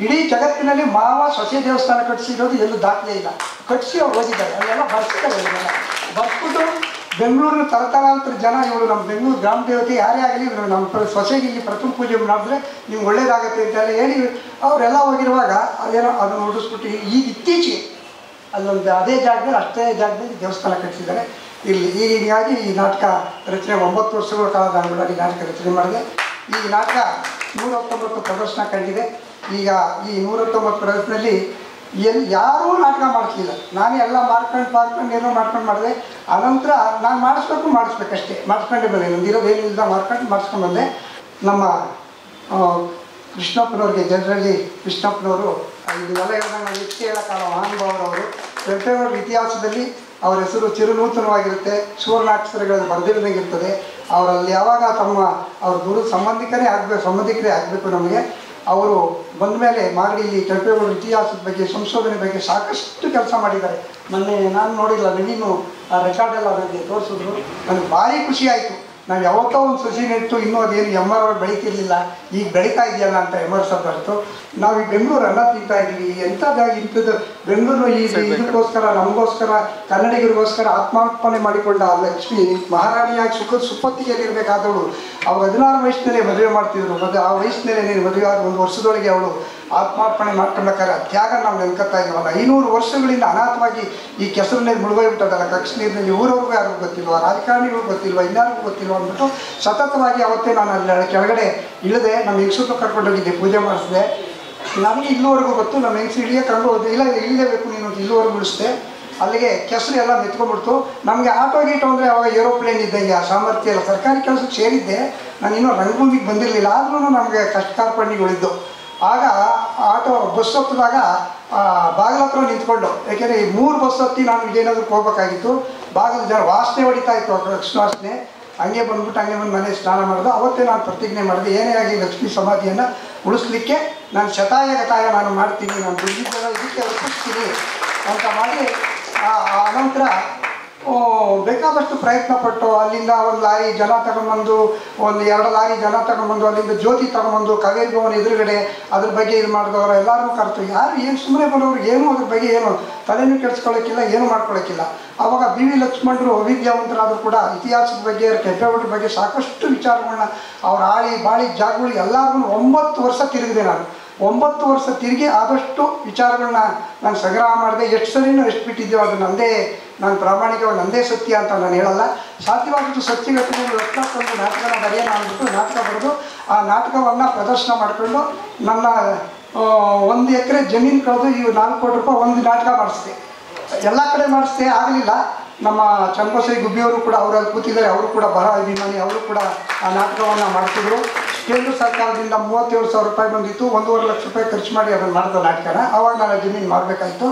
ಇಡೀ ಜಗತ್ತಿನಲ್ಲಿ ಮಾವ ಸೊಸೆ ದೇವಸ್ಥಾನ ಕಟ್ಟಿಸಿರೋದು ಎಲ್ಲೂ ದಾಖಲೆ ಇಲ್ಲ. ಕಟ್ಟಿಸಿ ಅವ್ರು ಹೋಗಿದ್ದಾರೆ, ಅಲ್ಲೆಲ್ಲ ಬರ್ಸಿದ್ದಾರೆ. ಇದೆಲ್ಲ ಬರ್ಸ್ಬಿಟ್ಟು ಬೆಂಗಳೂರಿನ ತಲತಲಾಂತರ ಜನ ಇವರು ನಮ್ಮ ಬೆಂಗಳೂರು ಗ್ರಾಮ ದೇವತೆ ಯಾರೇ ಆಗಲಿ ನಮ್ಮ ಸೊಸೆಗೆ ಇಲ್ಲಿ ಪ್ರಥಮ ಪೂಜೆ ಮಾಡಿದ್ರೆ ನಿಮ್ಗೆ ಒಳ್ಳೇದಾಗತ್ತೆ ಅಂತೆಲ್ಲ ಹೇಳಿ ಅವರೆಲ್ಲ ಹೋಗಿರುವಾಗ ಅದೇನೋ ಅದನ್ನು ನೋಡಿಸ್ಬಿಟ್ಟು ಈಗ ಇತ್ತೀಚೆಗೆ ಅಲ್ಲೊಂದು ಅದೇ ಜಾಗದಲ್ಲಿ ಅಷ್ಟೇ ಜಾಗದಲ್ಲಿ ದೇವಸ್ಥಾನ ಕಟ್ಟಿಸಿದ್ದಾರೆ. ಇಲ್ಲಿ ಹೀಗಾಗಿ ಈ ನಾಟಕ ರಚನೆ 9 ವರ್ಷಗಳ ಕಾಲ ನಾನು ಕೂಡ ಈ ನಾಟಕ ರಚನೆ ಮಾಡಿದೆ. ಈ ನಾಟಕ 119 ಪ್ರದರ್ಶನ ಕಂಡಿದೆ. ಈಗ ಈ 119 ಪ್ರದರ್ಶನದಲ್ಲಿ ಯಾರೂ ನಾಟಕ ಮಾಡಿಸ್ಲಿಲ್ಲ. ನಾನೇ ಎಲ್ಲ ಮಾಡ್ಕೊಂಡು ಏನೋ ಮಾಡ್ಕೊಂಡು ಮಾಡಿದೆ. ಆನಂತರ ನಾನು ಮಾಡಿಸ್ಬೇಕಷ್ಟೇ, ಮಾಡಿಸ್ಕೊಂಡೇ ಬಂದೆ. ನಮ್ದಿರೋದು ಏನಿಲ್ಲ ಮಾಡಿಸ್ಕೊಂಡು ಬಂದೆ. ನಮ್ಮ ಕೃಷ್ಣಪ್ಪನವ್ರಿಗೆ ಜನರಲ್ಲಿ ಕೃಷ್ಣಪ್ಪನವರು ಇದೆಲ್ಲ ಹೇಳಿದಾಗ ನಾವು ಹೆಚ್ಚು ಹೇಳೋಕ್ಕಾಗ ಮಹಾನುಭಾವರವರು ಕೆಂಪೇಗೌಡರ ಇತಿಹಾಸದಲ್ಲಿ ಅವರ ಹೆಸರು ಚಿರನೂತನವಾಗಿರುತ್ತೆ, ಸುವರ್ಣಾಕ್ಷರಗಳಲ್ಲಿ ಬರೆದಿರೋದಂಗಿರ್ತದೆ. ಅವರಲ್ಲಿ ಯಾವಾಗ ಅವ್ರ ದೂರದ ಸಂಬಂಧಿಕರೇ ಆಗಬೇಕು ನಮಗೆ. ಅವರು ಬಂದ ಮೇಲೆ ಮಾಗಡಿಯಲ್ಲಿ ಕೆಂಪೇಗೌಡರ ಇತಿಹಾಸದ ಬಗ್ಗೆ ಸಂಶೋಧನೆ ಬಗ್ಗೆ ಸಾಕಷ್ಟು ಕೆಲಸ ಮಾಡಿದ್ದಾರೆ. ಮೊನ್ನೆ ನಾನು ನೋಡಿಲ್ಲ, ನವೀನು ಆ ರೆಕಾರ್ಡೆಲ್ಲ ನನಗೆ ತೋರಿಸಿದ್ರು. ನನಗೆ ಭಾರಿ ಖುಷಿ ಆಯಿತು. ನಾವು ಯಾವತ್ತೋ ಒಂದು ಸಸಿ ನೆಟ್ಟು ಇನ್ನೂ ಅದೇನು MR ಅವ್ರು ಬೆಳೀತಿರ್ಲಿಲ್ಲ, ಈಗ ಬೆಳೀತಾ ಇದೆಯಲ್ಲ ಅಂತ MR ಸರ್ ಬರ್ತು. ನಾವು ಈ ಬೆಂಗಳೂರು ಅನ್ನ ತಿಂತಾ ಇದ್ದೀವಿ, ಇಂಥದ್ದು ಬೆಂಗಳೂರು ಇದಕ್ಕೋಸ್ಕರ ನಮಗೋಸ್ಕರ ಕನ್ನಡಿಗರಿಗೋಸ್ಕರ ಆತ್ಮಾರ್ಪಣೆ ಮಾಡಿಕೊಂಡ ಲಕ್ಷ್ಮಿ ಮಹಾರಾಣಿಯಾಗಿ ಸುಪ್ಪತ್ತಿಗೆಯಲ್ಲಿರಬೇಕಾದವಳು. ಅವ್ರು 16 ವಯಸ್ಸಿನಲ್ಲೇ ಮದುವೆ ಮಾಡ್ತಿದ್ರು. ಆ ವಯಸ್ಸಿನಲ್ಲೇ ಮದುವೆ ಆದ 1 ವರ್ಷದೊಳಗೆ ಅವಳು ಆತ್ಮಾರ್ಪಣೆ ಮಾಡ್ಕೊಂಡಕ್ಕಾರೆ ಆ ತ್ಯಾಗ ನಾವು ನೆನ್ಕೊತಾ ಇದ್ದೀವಲ್ಲ. 500 ವರ್ಷಗಳಿಂದ ಅನಾಥವಾಗಿ ಈ ಕೆಸರು ನೀರು ಮುಳುಗೋಗ್ಬಿಟ್ಟದಲ್ಲ, ಕಕ್ಷ ನೀರಿನಲ್ಲಿ ಊರವ್ರಿಗೂ ಯಾರಿಗೂ ಗೊತ್ತಿಲ್ವ, ರಾಜಕಾರಣಿಗಳು ಗೊತ್ತಿಲ್ವ, ಇನ್ಯಾರಿಗೂ ಗೊತ್ತಿಲ್ವ ಅಂದ್ಬಿಟ್ಟು ಸತತವಾಗಿ ಅವತ್ತೇ ನಾನು ಅಲ್ಲಿ ಕೆಳಗಡೆ ಇಳಿದೆ. ನಮ್ಮ ಹೆಂಗಸರು ಕರ್ಕೊಂಡೋಗಿದ್ದೆ, ಪೂಜೆ ಮಾಡಿಸಿದೆ. ನಮಗೆ ಇಲ್ಲಿವರೆಗೂ ಗೊತ್ತು, ನಮ್ಮ ಹೆಂಗಸರು ಇಳಿಯೇ ಕರ್ಕೊಂಡು ಹೋದೆ. ಇಳಿಲೇಬೇಕು ನೀನು ಇಲ್ಲಿವರೆಗೂ ಇಳಿಸ್ದೆ. ಅಲ್ಲಿಗೆ ಕೆಸರು ಎಲ್ಲ ಮೆತ್ಕೊಂಡ್ಬಿಡ್ತು. ನಮಗೆ ಆಟೋ ಗೀಟೋ ಅಂದರೆ ಅವಾಗ ಏರೋಪ್ಲೇನ್ ಇದ್ದಂಗೆ ಆ ಸಾಮರ್ಥ್ಯ ಎಲ್ಲ. ಸರ್ಕಾರಿ ಕೆಲಸಕ್ಕೆ ಸೇರಿದ್ದೆ ನಾನು, ಇನ್ನೂ ರಂಗಭೂಮಿಗೆ ಬಂದಿರಲಿಲ್ಲ. ಆದ್ರೂ ನಮಗೆ ಕಷ್ಟ ಕಾರ್ಪಣ್ಯಗಳಿದ್ದು. ಆಗ ಆಟೋ ಬಸ್ ಹತ್ತಿದಾಗ ಬಾಗಿಲ ಹತ್ರ ನಿಂತ್ಕೊಂಡು, ಯಾಕೆಂದರೆ ಈ 3 ಬಸ್ ಹತ್ತಿ ನಾನು ವಿಜಯನಗರಕ್ಕೆ ಹೋಗ್ಬೇಕಾಗಿತ್ತು. ಬಾಗಿಲು ಜನ ವಾಸನೆ ಹೊಡಿತಾ ಇತ್ತು, ಲಕ್ಷ್ಮಿ ವಾಸನೆ. ಹಂಗೆ ಬಂದು ಮನೆ ಸ್ನಾನ ಮಾಡೋದು. ಅವತ್ತೇ ನಾನು ಪ್ರತಿಜ್ಞೆ ಮಾಡಿದೆ, ಏನೇ ಆಗಿ ಲಕ್ಷ್ಮೀ ಸಮಾಧಿಯನ್ನು ಉಳಿಸ್ಲಿಕ್ಕೆ ನಾನು ಶತಾಯ ನಾನು ಮಾಡ್ತೀನಿ, ನಾನು ದುಡ್ಡಿದ್ದೆಲ್ಲ ಇದಕ್ಕೆ ಒಪ್ಪಿಸ್ತೀನಿ ಅಂತ ಮಾಡಿ ಆನಂತರ ಬೇಕಾದಷ್ಟು ಪ್ರಯತ್ನ ಪಟ್ಟು ಅಲ್ಲಿಂದ ಒಂದು ಲಾರಿ ಜನ ತಗೊಂಬಂದು, ಒಂದು 2 ಲಾರಿ ಜನ ತಗೊಂಬಂದು, ಅಲ್ಲಿಂದ ಜ್ಯೋತಿ ತಗೊಂಬಂದು ಕಾವೇರಿ ಭವನ ಎದುರುಗಡೆ ಅದ್ರ ಬಗ್ಗೆ ಇದು ಮಾಡಿದವರು ಎಲ್ಲರೂ ಕರೆತು. ಯಾರು ಏನು ಸುಮ್ಮನೆ ಬರೋರು ಏನೂ ಅದ್ರ ಬಗ್ಗೆ ಏನು ತಲೆನೂ ಕೆಡಿಸ್ಕೊಳ್ಳೋಕ್ಕಿಲ್ಲ, ಏನು ಮಾಡ್ಕೊಳ್ಳೋಕ್ಕಿಲ್ಲ. ಆವಾಗ BV ಲಕ್ಷ್ಮಣರು ಅವಿದ್ಯಾವಂತರಾದರೂ ಕೂಡ ಇತಿಹಾಸದ ಬಗ್ಗೆ ಕೆಂಪೇಗೌಡರ ಬಗ್ಗೆ ಸಾಕಷ್ಟು ವಿಚಾರಗಳನ್ನ ಅವ್ರ ಬಾಳಿ ಜಾಗಗಳು ಎಲ್ಲರಿಗೂ 9 ವರ್ಷ ತಿರುಗಿದೆ. ನಾನು 9 ವರ್ಷ ತಿರುಗಿ ಆದಷ್ಟು ವಿಚಾರಗಳನ್ನ ನಾನು ಸಂಗ್ರಹ ಮಾಡಿದೆ. ಎಷ್ಟು ಸರಿನೂ ಎಷ್ಟು ಬಿಟ್ಟಿದ್ದೇವೆ ಅದು ನಾನು ಪ್ರಾಮಾಣಿಕವಾಗಿ ನಂದೇ ಸತ್ಯ ಅಂತ ನಾನು ಹೇಳಲ್ಲ. ಸಾಧ್ಯವಾದಷ್ಟು ಸತ್ಯಘಟನೆಗಳು ಒಂದು ನಾಟಕನ ಬರೆಯೋಣ ಅಂದ್ಬಿಟ್ಟು ನಾಟಕ ಬರೆದು ಆ ನಾಟಕವನ್ನು ಪ್ರದರ್ಶನ ಮಾಡಿಕೊಂಡು ನನ್ನ 1 ಎಕರೆ ಜಮೀನು ಕಳೆದು ಈ 4 ಕೋಟಿ ರೂಪಾಯಿ ಒಂದು ನಾಟಕ ಮಾಡಿಸಿದೆ. ಎಲ್ಲ ಕಡೆ ಮಾಡಿಸಿದೆ, ಆಗಲಿಲ್ಲ. ನಮ್ಮ ಚನ್ನಬಸವ ಗುಬ್ಬಿಯವರು ಕೂಡ ಅವರಲ್ಲಿ ಕೂತಿದ್ದಾರೆ, ಅವರು ಕೂಡ ಬಹಳ ಅಭಿಮಾನಿ. ಅವರು ಕೂಡ ಆ ನಾಟಕವನ್ನು ಮಾಡ್ತಿದ್ರು. ಕೇಂದ್ರ ಸರ್ಕಾರದಿಂದ 37,000 ರೂಪಾಯಿ ಬಂದಿತ್ತು. 1.5 ಲಕ್ಷ ರೂಪಾಯಿ ಖರ್ಚು ಮಾಡಿ ಅದನ್ನು ಮಾಡಿದ ನಾಟಕನ. ಆವಾಗ ನಾನು ಜಮೀನು ಮಾಡಬೇಕಾಯಿತು.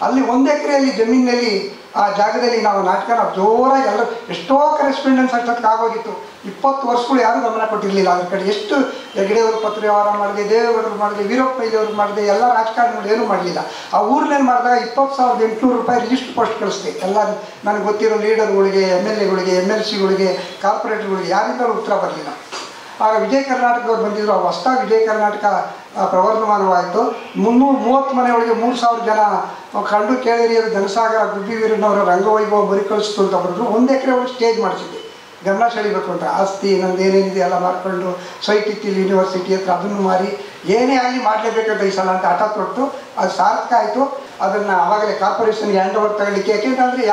ಅಲ್ಲಿ 1 ಎಕರೆಯಲ್ಲಿ ಜಮೀನಿನಲ್ಲಿ ಆ ಜಾಗದಲ್ಲಿ ನಾವು ನಾಟಕನ ಜೋರಾಗಿ ಎಲ್ಲರೂ ಎಷ್ಟೋ ಕರೆಸ್ಪಾಂಡೆನ್ಸ್ ಅಷ್ಟೊತ್ತಿಗೆ ಆಗೋಗಿತ್ತು. 20 ವರ್ಷಗಳು ಯಾರೂ ಗಮನ ಕೊಟ್ಟಿರಲಿಲ್ಲ ಅದ್ರ ಕಡೆ. ಎಷ್ಟು ಹೆಗಡೆಯವರು ಪತ್ರ ವ್ಯವಹಾರ ಮಾಡಿದೆ, ದೇವೇಗೌಡರು ಮಾಡಿದೆ, ವೀರಪ್ಪ ಮೊಯ್ಲಿಯವರು ಮಾಡಿದೆ, ಎಲ್ಲ ರಾಜಕಾರಣಿಗಳು ಏನೂ ಮಾಡಲಿಲ್ಲ. ಆ ಊರಿನಲ್ಲಿ ಮಾಡಿದಾಗ 20,800 ರೂಪಾಯಿ ರಿಜಿಸ್ಟರ್ ಪೋಸ್ಟ್ ಕಳಿಸ್ದೆ. ಎಲ್ಲ ನನಗೆ ಗೊತ್ತಿರೋ ಲೀಡರ್ಗಳಿಗೆ, MLAಗಳಿಗೆ, MLCಗಳಿಗೆ, ಕಾರ್ಪೊರೇಟ್ಗಳಿಗೆ ಯಾರಿಂದಲೂ ಉತ್ತರ ಬರಲಿಲ್ಲ. ಆಗ ವಿಜಯ ಕರ್ನಾಟಕದವ್ರು ಬಂದಿದ್ದರು. ಆ ಹೊಸ ವಿಜಯ ಕರ್ನಾಟಕ ಪ್ರವರ್ಧಮಾನವಾಯಿತು. 330 ಮನೆಯೊಳಗೆ 3,000 ಜನ ಕಂಡು ಕೇಳಿರಿಯರು ಜನಸಾಗರ ಗುಬ್ಬಿ ವೀರಣ್ಣವರ ರಂಗವೈಭವ ಮರುಕಳಿಸ್ತು ಅಂತ ಬರೆದ್ರು. 1 ಎಕರೆ ಒಳಗೆ ಸ್ಟೇಜ್ ಮಾಡಿಸಿದ್ದೆ. ಗಮನ ಸೆಳೀಬೇಕು ಅಂತ ಆಸ್ತಿ ನಂದು ಏನೇನಿದೆ ಎಲ್ಲ ಮಾಡಿಕೊಂಡು ಸೈಟ್ ಇತ್ತಿಲ್ಲ ಯೂನಿವರ್ಸಿಟಿ ಹತ್ರ ಅದನ್ನು ಮಾರಿ ಏನೇ ಆಗಲಿ ಮಾಡಲೇಬೇಕಂತ ಈ ಸಲ ಅಂತ ಹಠ ತೊಟ್ಟು ಅದು ಸಾರ್ಥಕ ಆಯಿತು. ಅದನ್ನು ಆವಾಗಲೇ ಕಾರ್ಪೊರೇಷನ್ಗೆ ಹ್ಯಾಂಡ್ ಓವರ್ ತಗೊಳ್ಳಿಕ್ಕೆ. ಯಾಕೆಂತಂದರೆ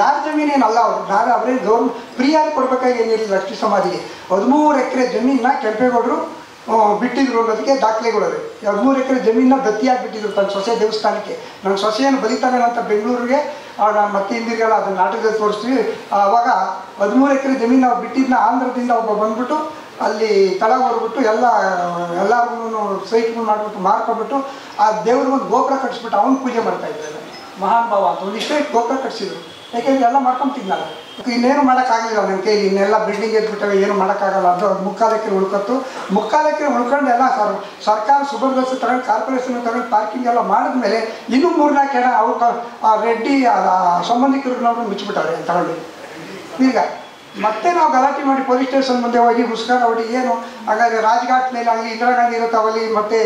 ಯಾರ ಜಮೀನೇನಲ್ಲ ಅವರು, ನಾನು ಅವರೇನು ಗೌರ್ಮೆಂಟ್ ಫ್ರೀಯಾಗಿ ಕೊಡಬೇಕಾಗಿ ಏನಿರಲಿಲ್ಲ. ಲಕ್ಷ್ಮೀ ಸಮಾಧಿಗೆ 13 ಎಕರೆ ಜಮೀನನ್ನ ಕೆಂಪೇಗೌಡರು ಬಿಟ್ಟಿದ್ರು ಅನ್ನೋದಕ್ಕೆ ದಾಖಲೆಗಳಿವೆ. 13 ಎಕರೆ ಜಮೀನನ್ನ ದತ್ತಿಯಾಗಿ ಬಿಟ್ಟಿದ್ರು ತನ್ನ ಸೊಸೆ ದೇವಸ್ಥಾನಕ್ಕೆ. ನನ್ನ ಸೊಸೆಯನ್ನು ಬಲಿತಾನೆ ಅಂತ ಬೆಂಗಳೂರಿಗೆ ನಾನು ಮತ್ತೆ ಹಿಂದಿರುಗಲ್ಲ ಅದನ್ನು ನಾಟಕದಲ್ಲಿ ತೋರಿಸ್ತೀವಿ. ಆವಾಗ 13 ಎಕರೆ ಜಮೀನು ಅವ್ರು ಬಿಟ್ಟಿದ್ದನ್ನ ಆಂಧ್ರದಿಂದ ಒಬ್ಬ ಬಂದ್ಬಿಟ್ಟು ಅಲ್ಲಿ ತಳ ಹೊರಬಿಟ್ಟು ಎಲ್ಲರಿಗೂ ಸೈಟ್ಗಳು ಮಾಡಿಬಿಟ್ಟು ಮಾರ್ಕೊಂಡ್ಬಿಟ್ಟು ಆ ದೇವ್ರಿಗೊಂದು ಗೋಪುರ ಕಟ್ಟಿಸ್ಬಿಟ್ಟು ಅವನು ಪೂಜೆ ಮಾಡ್ತಾ ಇದ್ದಾರೆ. ಮಹಾನ್ ಭಾವ ಅಂತ ಒಂದಿಷ್ಟೇ ಗೋಪುರ ಕಟ್ಟಿಸಿದ್ರು. ಯಾಕೆಂದರೆ ಎಲ್ಲ ಮಾಡ್ಕೊಂತಿದ್ನಲ್ಲ, ಇನ್ನೇನು ಮಾಡೋಕ್ಕಾಗಲಿಲ್ಲ ನನ್ನ ಕೈಲಿ. ಇನ್ನೆಲ್ಲ ಬಿಲ್ಡಿಂಗ್ ಎದ್ಬಿಟ್ಟವೆ, ಏನು ಮಾಡೋಕ್ಕಾಗಲ್ಲ. ಅದು 3/4 ಎಕರೆ ಉಳ್ಕೊತ್ತು. 3/4 ಎಕರೆ ಉಳ್ಕೊಂಡು ಎಲ್ಲ ಸರ್ಕಾರ ಸುಬರ್ದಸ್ಸು ತಗೊಂಡು ಕಾರ್ಪೊರೇಷನ್ ತಗೊಂಡು ಪಾರ್ಕಿಂಗ್ ಎಲ್ಲ ಮಾಡಿದ್ಮೇಲೆ ಇನ್ನೂ 3-4 ಅವ್ರು ರೆಡ್ಡಿ ಸಂಬಂಧಿಕರನ್ನವ್ರು ಮುಚ್ಚಿಬಿಟ್ಟವ್ರೆ ತಗೊಂಡು. ಈಗ ಮತ್ತೆ ನಾವು ಗಲಾಟೆ ಮಾಡಿ ಪೊಲೀಸ್ ಸ್ಟೇಷನ್ ಮುಂದೆ ಹೋಗಿ ಮುಸ್ಕಾರ ಹೊಡಿ ಏನು ಹಾಗಾದರೆ ರಾಜ್ಘಾಟ್ ಮೇಲೆ ಆಗಲಿ ಇಂದಿರಾ ಗಾಂಧಿ ಇರುತ್ತಾವಲ್ಲಿ ಮತ್ತು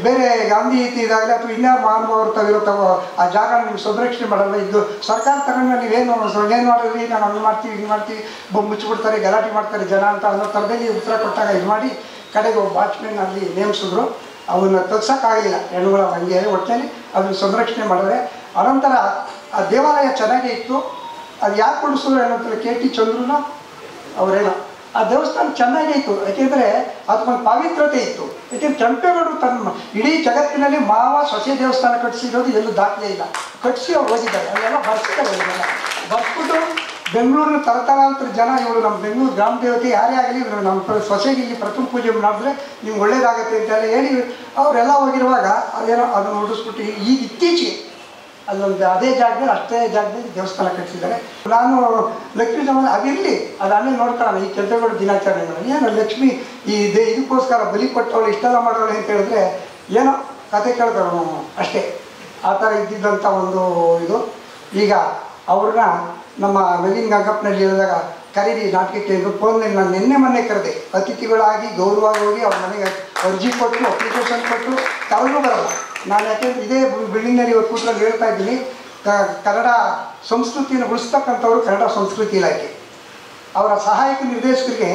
ಬೇರೆ ಗಾಂಧಿ ಇದಾಗಲಿ ಅಥವಾ ಇನ್ಯಾರು ಮಹಾನುಭಾವರು ತಾವಿರುತ್ತಾವೋ ಆ ಜಾಗ ನೀವು ಸಂರಕ್ಷಣೆ ಮಾಡಲ್ಲ. ಇದು ಸರ್ಕಾರ ತಗೊಂಡು ನೀವೇನು ಏನು ಮಾಡಿದ್ರಿ, ನಾವು ಹಂಗೆ ಮಾಡ್ತೀವಿ ಹಿಂಗೆ ಮಾಡ್ತೀವಿ ಮುಚ್ಚಿಬಿಡ್ತಾರೆ, ಗಲಾಟೆ ಮಾಡ್ತಾರೆ ಜನ ಅಂತ ಅನ್ನೋ ಥರದಲ್ಲಿ ಉತ್ತರ ಕೊಟ್ಟಾಗ ಇದು ಮಾಡಿ ಕಡೆಗೆ ಒಬ್ಬ ವಾಚ್ಮೆನ್ ಅಲ್ಲಿ ನೇಮಿಸಿದ್ರು. ಅವನ್ನ ತಗ್ಸೋಕ್ಕಾಗಲಿಲ್ಲ, ಹೆಣ್ಣುಗಳ ಹಂಗೆ ಒಟ್ಟಿನಲ್ಲಿ ಅದನ್ನು ಸಂರಕ್ಷಣೆ ಮಾಡಿದ್ರೆ. ಅನಂತರ ಆ ದೇವಾಲಯ ಚೆನ್ನಾಗೇ ಇತ್ತು. ಅದು ಯಾಕೆ ಕೊಡಿಸಿದ್ರು ಏನಂತಾರೆ KT ಚಂದ್ರನ ಅವರೇನೋ ಆ ದೇವಸ್ಥಾನ ಚೆನ್ನಾಗೇ ಇತ್ತು. ಯಾಕೆಂದರೆ ಅದಕ್ಕೊಂದು ಪಾವಿತ್ರತೆ ಇತ್ತು. ಯಾಕೆಂದರೆ ಕೆಂಪೇಗೌಡರು ತನ್ನ ಇಡೀ ಜಗತ್ತಿನಲ್ಲಿ ಸೊಸೆ ದೇವಸ್ಥಾನ ಕಟ್ಟಿಸಿರೋದು ಎಲ್ಲೂ ದಾಖಲೆ ಇಲ್ಲ. ಕಟ್ಟಿಸಿ ಅವ್ರು ಹೋಗಿದ್ದಾರೆ, ಅಲ್ಲೆಲ್ಲ ಬರ್ಸಿದ್ದಾರೆ. ಇವರೆಲ್ಲ ಬರ್ಸ್ಬಿಟ್ಟು ಬೆಂಗಳೂರಿನ ತಲತಲಾಂತರ ಜನ ಇವರು ನಮ್ಮ ಬೆಂಗಳೂರು ಗ್ರಾಮ ದೇವತೆ ಯಾರೇ ಆಗಲಿ ಇವರು ನಮ್ಮ ಸೊಸೆಗೆ ಇಲ್ಲಿ ಪ್ರಥಮ ಪೂಜೆ ಮಾಡಿದ್ರೆ ನಿಮ್ಗೆ ಒಳ್ಳೇದಾಗುತ್ತೆ ಅಂತೆಲ್ಲ ಹೇಳಿ ಅವರೆಲ್ಲ ಹೋಗಿರುವಾಗ ಅದೇನೋ ಅದನ್ನು ಹೊಡಿಸ್ಬಿಟ್ಟು ಈಗ ಇತ್ತೀಚೆಗೆ ಅಲ್ಲೊಂದು ಅದೇ ಜಾಗದಲ್ಲಿ ಅಷ್ಟೇ ಜಾಗದಲ್ಲಿ ದೇವಸ್ಥಾನ ಕಟ್ಟಿಸಿದ್ದಾರೆ. ನಾನು ಲಕ್ಷ್ಮೀ ಸಮಾನ ಅದಿರಲಿ, ಅದು ಅಲ್ಲೇ ನೋಡ್ಕೊಳ್ಳೋಣ. ಈ ಕೆಂಪೇಗೌಡ ದಿನಾಚರಣೆಗಳು ಏನು ಲಕ್ಷ್ಮಿ ಇದಕ್ಕೋಸ್ಕರ ಬಲಿ ಕೊಟ್ಟವಳು ಇಷ್ಟೆಲ್ಲ ಮಾಡೋಳು ಅಂತ ಹೇಳಿದ್ರೆ ಏನೋ ಕತೆ ಕೇಳ್ತಾರೆ ಅಷ್ಟೇ. ಆ ಥರ ಇದ್ದಿದ್ದಂಥ ಒಂದು ಇದು. ಈಗ ಅವ್ರನ್ನ ನಮ್ಮ ಮೆಲಿನ್ ಗಂಗಪ್ಪನಲ್ಲಿ ಹೇಳಿದಾಗ ಕರೀರಿ ನಾಟಕಕ್ಕೆ ಎಂದು ಫೋನ್ನಲ್ಲಿ ನಾನು ಮೊನ್ನೆ ಕರೆದೆ. ಅತಿಥಿಗಳಾಗಿ ಗೌರವವಾಗಿ ಹೋಗಿ ಅವ್ರ ಮನೆಗೆ ಅರ್ಜಿ ಕೊಟ್ಟು ಅಪ್ಲಿಕೇಶನ್ ಕೊಟ್ಟು ಕರೆದು ಬರಲ್ಲ ನಾನು. ಯಾಕೆಂದರೆ ಇದೇ ಬಿಲ್ಡಿಂಗ್ನಲ್ಲಿ ಇವತ್ತು ಕೂತ್ಕೊಂಡು ಹೇಳ್ತಾ ಇದ್ದೀನಿ, ಕನ್ನಡ ಸಂಸ್ಕೃತಿಯನ್ನು ಉಳಿಸ್ತಕ್ಕಂಥವ್ರು ಕನ್ನಡ ಸಂಸ್ಕೃತಿ ಇಲಾಖೆ ಅವರ ಸಹಾಯಕ ನಿರ್ದೇಶಕರಿಗೆ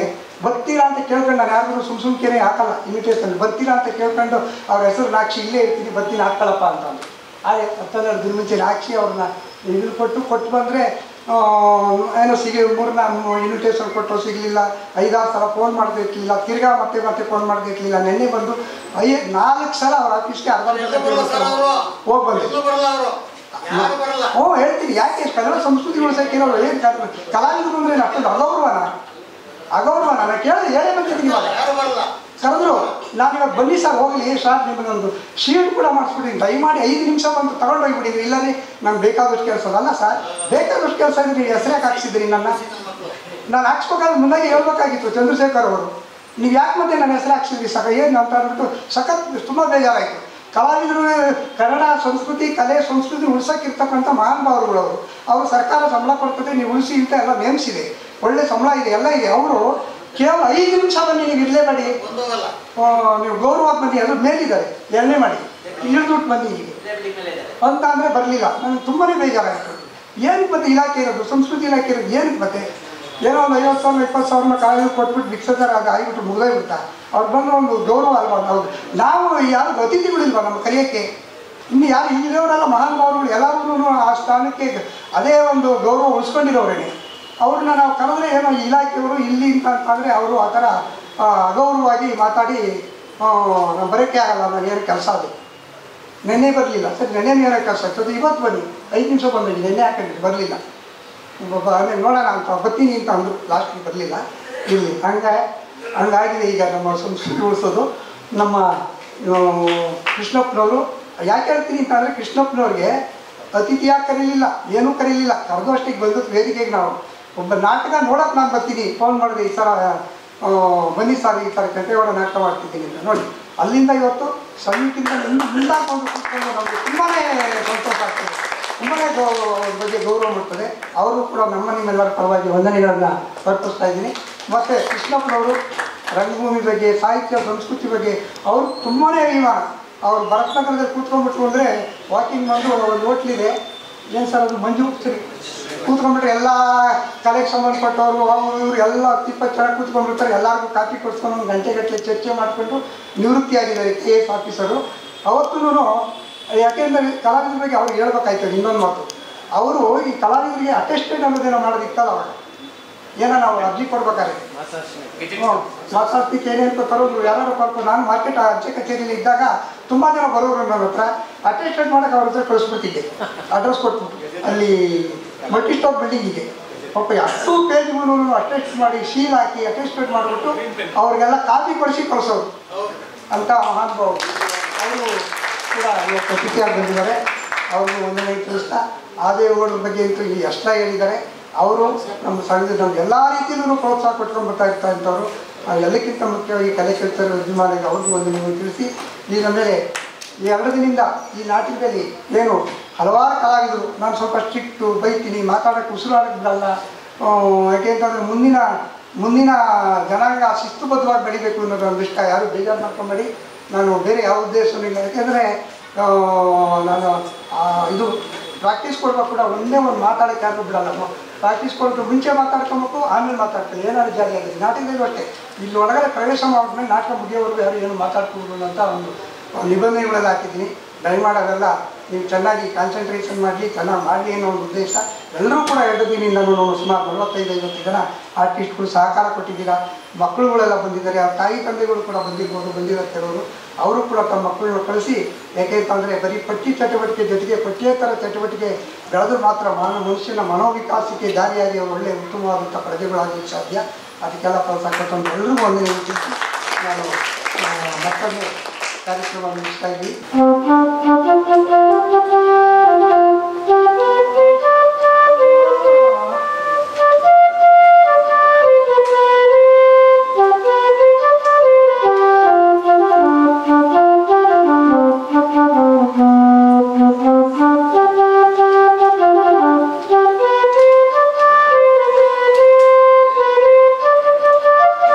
ಬರ್ತೀರಾ ಅಂತ ಕೇಳ್ಕೊಂಡು, ನಾನು ಯಾರಿಗೂ ಸುಮ್ಕೆ ಹಾಕಲ್ಲ ಇನ್ವಿಟೇಷನ್. ಬರ್ತೀರಾ ಅಂತ ಕೇಳ್ಕೊಂಡು ಅವ್ರ ಹೆಸರು ನಾಕ್ಷಿ ಇಲ್ಲೇ ಇರ್ತೀನಿ ಬರ್ತೀನಿ ಹಾಕ್ಕೊಳ್ಳಪ್ಪ ಅಂತಂದು ಆದರೆ 10 ಮುಂಚೆ ಹಾಕ್ಸಿ ಅವ್ರನ್ನ ಇದು ಕೊಟ್ಟು ಬಂದರೆ ಏನೋ 3 ಇನ್ವಿಟೇಷನ್ ಕೊಟ್ಟು ಸಿಗಲಿಲ್ಲ. 5-6 ಸಲ ಫೋನ್ ಮಾಡಬೇಕಿಲ್ಲ, ತಿರ್ಗಾ ಮತ್ತೆ ಫೋನ್ ಮಾಡಬೇಕಿಲ್ಲ. ನೆನ್ನೆ ಬಂದು 4 ಸಲ ಅವ್ರ ಆಫೀಸ್ಗೆ ಅರ್ಧ ಹೋಗಿ ಬಂದು ಹೇಳ್ತೀನಿ. ಯಾಕೆ ಕನ್ನಡ ಸಂಸ್ಕೃತಿ ಉಳಿಸೋಕ್ಕಿರೋರು ಏನು ಕಲಾವಿದರು ಅಂದರೆ ಅಷ್ಟೊಂದು ಅಗೌರವನ ನಾನು ಹೇಳೇ ಬಂದಿದ್ದೀನಿ. ಇವಾಗ ಕರೆದ್ರು ನಾನು ಇವಾಗ ಬನ್ನಿ ಸರ್ ಹೋಗಲಿ ಸರ್ ನಿಮ್ಮದೊಂದು ಶೀಟ್ ಕೂಡ ಮಾಡಿಸ್ಬಿಟ್ಟಿದ್ದೀನಿ, ದಯಮಾಡಿ 5 ನಿಮಿಷ ಬಂದು ತಗೊಂಡು ಹೋಗಿಬಿಟ್ಟಿದ್ರಿ. ಇಲ್ಲದೇ ನಂಗೆ ಬೇಕಾದಷ್ಟು ಕೆಲಸ ಅಲ್ಲ ಸರ್, ಬೇಕಾದಷ್ಟು ಕೆಲಸ ಇದ್ರೆ ನೀವು ಹೆಸರಾಗಿ ಹಾಕ್ಸಿದ್ರಿ. ನಾನು ಹಾಕ್ಸ್ಬೇಕಾದ್ರೆ ಮುಂದಾಗಿ ಹೇಳ್ಬೇಕಾಗಿತ್ತು ಚಂದ್ರಶೇಖರ್ ಅವರು, ನೀವು ಯಾಕೆ ಮತ್ತೆ ನನ್ನ ಹೆಸರು ಹಾಕ್ಸಿದ್ರಿ ಏನು ಅಂತ ಅಂದ್ಬಿಟ್ಟು ಸಖತ್ ತುಂಬ ಬೇಜಾರಾಯಿತು. ಕಲಾವಿದರು ಕನ್ನಡ ಸಂಸ್ಕೃತಿ ಕಲೆ ಸಂಸ್ಕೃತಿ ಉಳಿಸೋಕ್ಕಿರ್ತಕ್ಕಂಥ ಮಹಾನುಭಾವರುಗಳು ಅವರು ಸರ್ಕಾರ ಸಂಬಳ ಕೊಡ್ತದೆ, ನೀವು ಉಳಿಸಿ ಅಂತ ಎಲ್ಲ ನೇಮಿಸಿದೆ, ಒಳ್ಳೆ ಸಂಬಳ ಇದೆ ಎಲ್ಲ ಇದೆ. ಅವರು ಕೇವಲ 5 ನಿಮಿಷ ಬನ್ನಿ, ನೀವು ಇರಲೇಬೇಡಿ, ನೀವು ಗೌರವವಾಗಿ ಬನ್ನಿ, ಅದ್ರ ಮೇಲಿದ್ದಾರೆ ಎರಡನೇ ಮಾಡಿ ಇಳಿದ್ಬಿಟ್ಟು ಬನ್ನಿ ಹೀಗೆ ಅಂತ ಅಂದರೆ ಬರಲಿಲ್ಲ. ನನಗೆ ತುಂಬಾ ಬೇಜಾರಾಯಿತು. ಏನಕ್ಕೆ ಮತ್ತೆ ಇಲಾಖೆ ಇರೋದು, ಸಂಸ್ಕೃತಿ ಇಲಾಖೆ ಇರೋದು ಏನಕ್ಕೆ ಮತ್ತೆ? ಏನೋ ಒಂದು 50,000-20,000 ಕಲಾವಿದರು ಕೊಟ್ಬಿಟ್ಟು ಭಿಕ್ಷಾಚಾರ ಆಗಿಬಿಟ್ಟು ಮುಗಿದೋಗ್ಬಿಡ್ತಾ. ಅವ್ರು ಬಂದು ಒಂದು ಗೌರವ ಅಲ್ವಾ? ಹೌದು, ನಾವು ಯಾರು ಅತಿಥಿಗಳಿಲ್ವ ನಮ್ಮ ಕಲಿಯೋಕ್ಕೆ? ಇನ್ನು ಯಾರು ಇಲ್ಲಿರೋರೆಲ್ಲ ಮಹಾನುಭಾವರುಗಳು ಎಲ್ಲರೂ ಆ ಸ್ಥಾನಕ್ಕೆ ಅದೇ ಒಂದು ಗೌರವ ಉಳಿಸ್ಕೊಂಡಿರೋರೇನೆ. ಅವ್ರನ್ನ ನಾವು ಕರೆದ್ರೆ ಏನೋ ಇಲಾಖೆಯವರು ಇಲ್ಲಿ ಅಂತಂದರೆ ಅವರು ಆ ಥರ ಅಗೌರವವಾಗಿ ಮಾತಾಡಿ ನಾವು ಬರೋಕ್ಕೆ ಆಗಲ್ಲ, ನಾನು ಏನು ಕೆಲಸ ಅದು ನೆನ್ನೆ ಬರಲಿಲ್ಲ ಸರ್, ನೆನ್ನೆ ಏನೋ ಕೆಲಸ ಆಗ್ತದೆ, ಇವತ್ತು ಬನ್ನಿ 5 ನಿಮಿಷ ಬಂದಿದ್ದೀನಿ, ನೆನ್ನೆ ಹಾಕೊಂಡಿದ್ದು ಬರಲಿಲ್ಲ. ಆಮೇಲೆ ನೋಡೋಣ ಅಂತ ಬರ್ತೀನಿ ಅಂತ ಅಂದರು, ಲಾಸ್ಟಿಗೆ ಬರಲಿಲ್ಲ. ಇಲ್ಲಿ ಹಂಗಾಗಿದೆ ಈಗ ನಮ್ಮ ಸಂಸ್ಕೃತಿ ಉಳಿಸೋದು. ನಮ್ಮ ಕೃಷ್ಣಪ್ಪನವರು ಯಾಕೆ ಹೇಳ್ತೀನಿ ಅಂತಂದರೆ, ಕೃಷ್ಣಪ್ಪನವ್ರಿಗೆ ಅತಿಥಿಯಾಗಿ ಕರೀಲಿಲ್ಲ, ಏನೂ ಕರೀಲಿಲ್ಲ, ಕರೆದು ಅಷ್ಟಿಗೆ ಬಂದದ್ದು ವೇದಿಕೆಗೆ. ನಾವು ಒಬ್ಬ ನಾಟಕ ನೋಡೋಕೆ ನಾನು ಬರ್ತೀನಿ, ಫೋನ್ ಮಾಡಿದೆ ಈ ಥರ ಬನ್ನಿ ಸರ್ ಈ ಥರ ಕೆಂಪೇಗೌಡ ನಾಟಕ ಮಾಡ್ತಿದ್ದೀನಿ ಅಂತ. ನೋಡಿ ಅಲ್ಲಿಂದ ಇವತ್ತು ಸಮಿತಿಯಿಂದ ಮುಂದಾಕೊಂಡು ಕೂತ್ಕೊಂಡು ನಮಗೆ ತುಂಬಾ ಸಂತೋಷ ಆಗ್ತದೆ, ತುಂಬಾ ಬಗ್ಗೆ ಗೌರವ ಮಾಡ್ತದೆ. ಅವರು ಕೂಡ ನಿಮ್ಮೆಲ್ಲರ ಪರವಾಗಿ ವಂದನೆಗಳನ್ನು ಅರ್ಪಿಸ್ತಾ ಇದ್ದೀನಿ. ಮತ್ತು ಕೃಷ್ಣಪ್ಪನವರು ರಂಗಭೂಮಿ ಬಗ್ಗೆ, ಸಾಹಿತ್ಯ ಸಂಸ್ಕೃತಿ ಬಗ್ಗೆ ಅವರು ತುಂಬಾ ಅಭಿಮಾನ. ಅವರು ಭರತನಗರದಲ್ಲಿ ಕೂತ್ಕೊಂಡ್ಬಿಟ್ರು ಅಂದರೆ ವಾಕಿಂಗ್ ಬಂದು ಒಂದು ಹೋಟ್ಲಿದೆ, ಏನು ಸರ್ ಅದು ಮಂಜು ಸರಿ ಕೂತ್ಕೊಂಡ್ಬಿಟ್ರೆ ಎಲ್ಲ ಕಲೆಗೆ ಸಂಬಂಧಪಟ್ಟವರು ಅವರು ಇವರು ಎಲ್ಲ 20 ಜನ ಕೂತ್ಕೊಂಡ್ಬಿಡ್ತಾರೆ. ಎಲ್ಲರಿಗೂ ಕಾಫಿ ಕೊಡ್ಸ್ಕೊಂಡು 1 ಗಂಟೆಗಟ್ಟಲೆ ಚರ್ಚೆ ಮಾಡಿಕೊಂಡು ನಿವೃತ್ತಿಯಾಗಿದ್ದಾರೆ KS ಆಫೀಸರು. ಅವತ್ತೂ ಯಾಕೆಂದರೆ ಕಲಾವಿದ್ರ ಬಗ್ಗೆ ಅವ್ರಿಗೆ ಹೇಳ್ಬೇಕಾಯ್ತದೆ. ಇನ್ನೊಂದು ಮಾತು, ಅವರು ಈ ಕಲಾವಿದರಿಗೆ ಅಟೆಸ್ಟೆಡ್ ಅನ್ನೋದೇನೋ ಮಾಡೋದಿತ್ತಲ್ಲ ಅವಾಗ, ಏನೋ ನಾವು ಅರ್ಜಿ ಕೊಡ್ಬೇಕಾದ್ರೆ ಮಾತಾಡ್ತಿಕ್ಕೆ ಏನೇ ಅಂತ ತರೋದು ಯಾರು ಪಾಪ. ನಾನು ಮಾರ್ಕೆಟ್ ಅಂಚೆ ಕಚೇರಿಯಲ್ಲಿ ಇದ್ದಾಗ ತುಂಬ ಜನ ಬರೋರು ನನ್ನ ಹತ್ರ ಅಟೆಸ್ಟೆಡ್ ಮಾಡೋಕೆ ಅವ್ರ ಹತ್ರ ಕಳಿಸ್ಬಿಟ್ಟಿದ್ದೆ, ಅಡ್ರೆಸ್ ಕೊಟ್ಬಿಟ್ಟು ಅಲ್ಲಿ ಮಲ್ಟಿ ಸ್ಟಾಪ್ ಬಿಲ್ಡಿಂಗಿಗೆ. ಪಾಪ 10 ಪೇಜ್ಗಳು ಅಟೆಸ್ಟ್ ಮಾಡಿ ಶೀಲ್ ಹಾಕಿ ಅಟೆಸ್ಟೆಡ್ ಮಾಡಿಬಿಟ್ಟು ಅವ್ರಿಗೆಲ್ಲ ಕಾಪಿ ಕೊಡಿಸಿ ಕಳಿಸೋರು ಅಂತ ಮಹಾನುಭಾವರು. ಅವರು ಕೂಡ ಇವತ್ತು ಅತಿಥಿಯಾಗಿ ಬಂದಿದ್ದಾರೆ, ಅವ್ರಿಗೂ ವಂದನೆ ತಿಳಿಸ್ತಾ ಆದೇವುಗಳ ಬಗ್ಗೆ ಅಂತೂ ಇಲ್ಲಿ ಅಷ್ಟ ಹೇಳಿದ್ದಾರೆ. ಅವರು ನಮ್ಮ ಸಂಘದ ನಮ್ಗೆ ಎಲ್ಲ ರೀತಿಯಲ್ಲೂ ಪ್ರೋತ್ಸಾಹ ಕೊಟ್ಕೊಂಡು ಬರ್ತಾ ಇರ್ತಕ್ಕಂಥವ್ರು. ಎಲ್ಲಕ್ಕಿಂತ ಮುಖ್ಯವಾಗಿ ಕಲೆ ಕಲ್ಚರ್ ವಿದ್ಯಮಾನಿಗೆ ಅವ್ರಿಗೂ ಒಂದು ನೀವು ತಿಳಿಸಿ. ಈಗ ಮೇಲೆ ಈ 2 ದಿನದಿಂದ ಈ ನಾಟಕದಲ್ಲಿ ಏನು ಹಲವಾರು ಕಲಾವಿದರು, ನಾನು ಸ್ವಲ್ಪ ಸ್ಟ್ರಿಕ್ಟು ಬೈತೀನಿ, ಮಾತಾಡೋಕ್ಕೆ ಉಸಿರಾಡೋಕ್ಕೆ ಬಿಡಲ್ಲ ಯಾಕೆಂತಂದರೆ ಮುಂದಿನ ಜನಾಂಗ ಶಿಸ್ತುಬದ್ಧವಾಗಿ ಬೆಳಿಬೇಕು ಅನ್ನೋದು ಒಂದು ಇಷ್ಟ. ಯಾರು ಬೇಜಾರು ಮಾಡ್ಕೊಂಬೇಡಿ. ನಾನು ಬೇರೆ ಯಾವ ಉದ್ದೇಶವೂ ಇಲ್ಲ. ಯಾಕೆಂದರೆ ನಾನು ಇದು ಪ್ರಾಕ್ಟೀಸ್ ಕೊಡುವಾಗ ಕೂಡ ಒಂದೇ ಒಂದು ಮಾತಾಡೋಕ್ಕೆ ಯಾರು ಬಿಡಲ್ಲ. ಪ್ರಾಕ್ಟೀಸ್ ಕೊಡೋದು ಮುಂಚೆ ಮಾತಾಡ್ಕೊಬೇಕು, ಆಮೇಲೆ ಮಾತಾಡ್ತಾರೆ. ಏನಾದ್ರು ಜಾರಿ ಆಗಿದೆ ನಾಟಕದಲ್ಲಿ ಅಷ್ಟೇ. ಇಲ್ಲಿ ಒಳಗಡೆ ಪ್ರವೇಶ ಮಾಡಿದ್ಮೇಲೆ ನಾಟಕ ಮುಗಿಯೋವರೆಗೂ ಯಾರು ಏನು ಮಾತಾಡ್ಕೊಬೋದು ಅಂತ ಒಂದು ನಿಬಂಧನೆಗಳೆಲ್ಲ ಹಾಕಿದ್ದೀನಿ. ದಯಮಾಡಿ ಅವೆಲ್ಲ ನೀವು ಚೆನ್ನಾಗಿ ಕಾನ್ಸಂಟ್ರೇಷನ್ ಮಾಡಿ ಚೆನ್ನಾಗಿ ಮಾಡಲಿ ಅನ್ನೋ ಒಂದು ಉದ್ದೇಶ. ಎಲ್ಲರೂ ಕೂಡ 2 ದಿನದಿಂದಲೂ ಸುಮಾರು 45-50 ಜನ ಆರ್ಟಿಸ್ಟ್ಗಳು ಸಹಕಾರ ಕೊಟ್ಟಿದ್ದೀರಾ. ಮಕ್ಕಳುಗಳೆಲ್ಲ ಬಂದಿದ್ದಾರೆ. ಅವ್ರ ತಾಯಿ ತಂದೆಗಳು ಕೂಡ ಬಂದಿರೋ ಕೆಲವರು. ಅವರು ಕೂಡ ತಮ್ಮ ಮಕ್ಕಳನ್ನ ಕಳಿಸಿ, ಯಾಕೆಂತಂದರೆ ಬರೀ ಪಠ್ಯ ಚಟುವಟಿಕೆ ಜೊತೆಗೆ ಪಠ್ಯೇತರ ಚಟುವಟಿಕೆ ಬೆಳೆದು ಮಾತ್ರ ಮನುಷ್ಯನ ಮನೋವಿಕಾಸಕ್ಕೆ ದಾರಿಯಾಗಿ ಅವರು ಒಳ್ಳೆಯ ಉತ್ತಮವಾದಂಥ ಪ್ರಜೆಗಳಾಗಲಿಕ್ಕೆ ಸಾಧ್ಯ. ಅದಕ್ಕೆಲ್ಲ ಪ್ರೋತ್ಸಾಹ ಕೊಟ್ಟು ಎಲ್ಲರಿಗೂ ಒಂದೇ ತಿಳಿಸಿ ನಾನು ಮತ್ತೊಂದು ಕಾರ್ಯಕ್ರಮ ಮುಗಿಸ್ತಾ ಇದ್ದೀವಿ.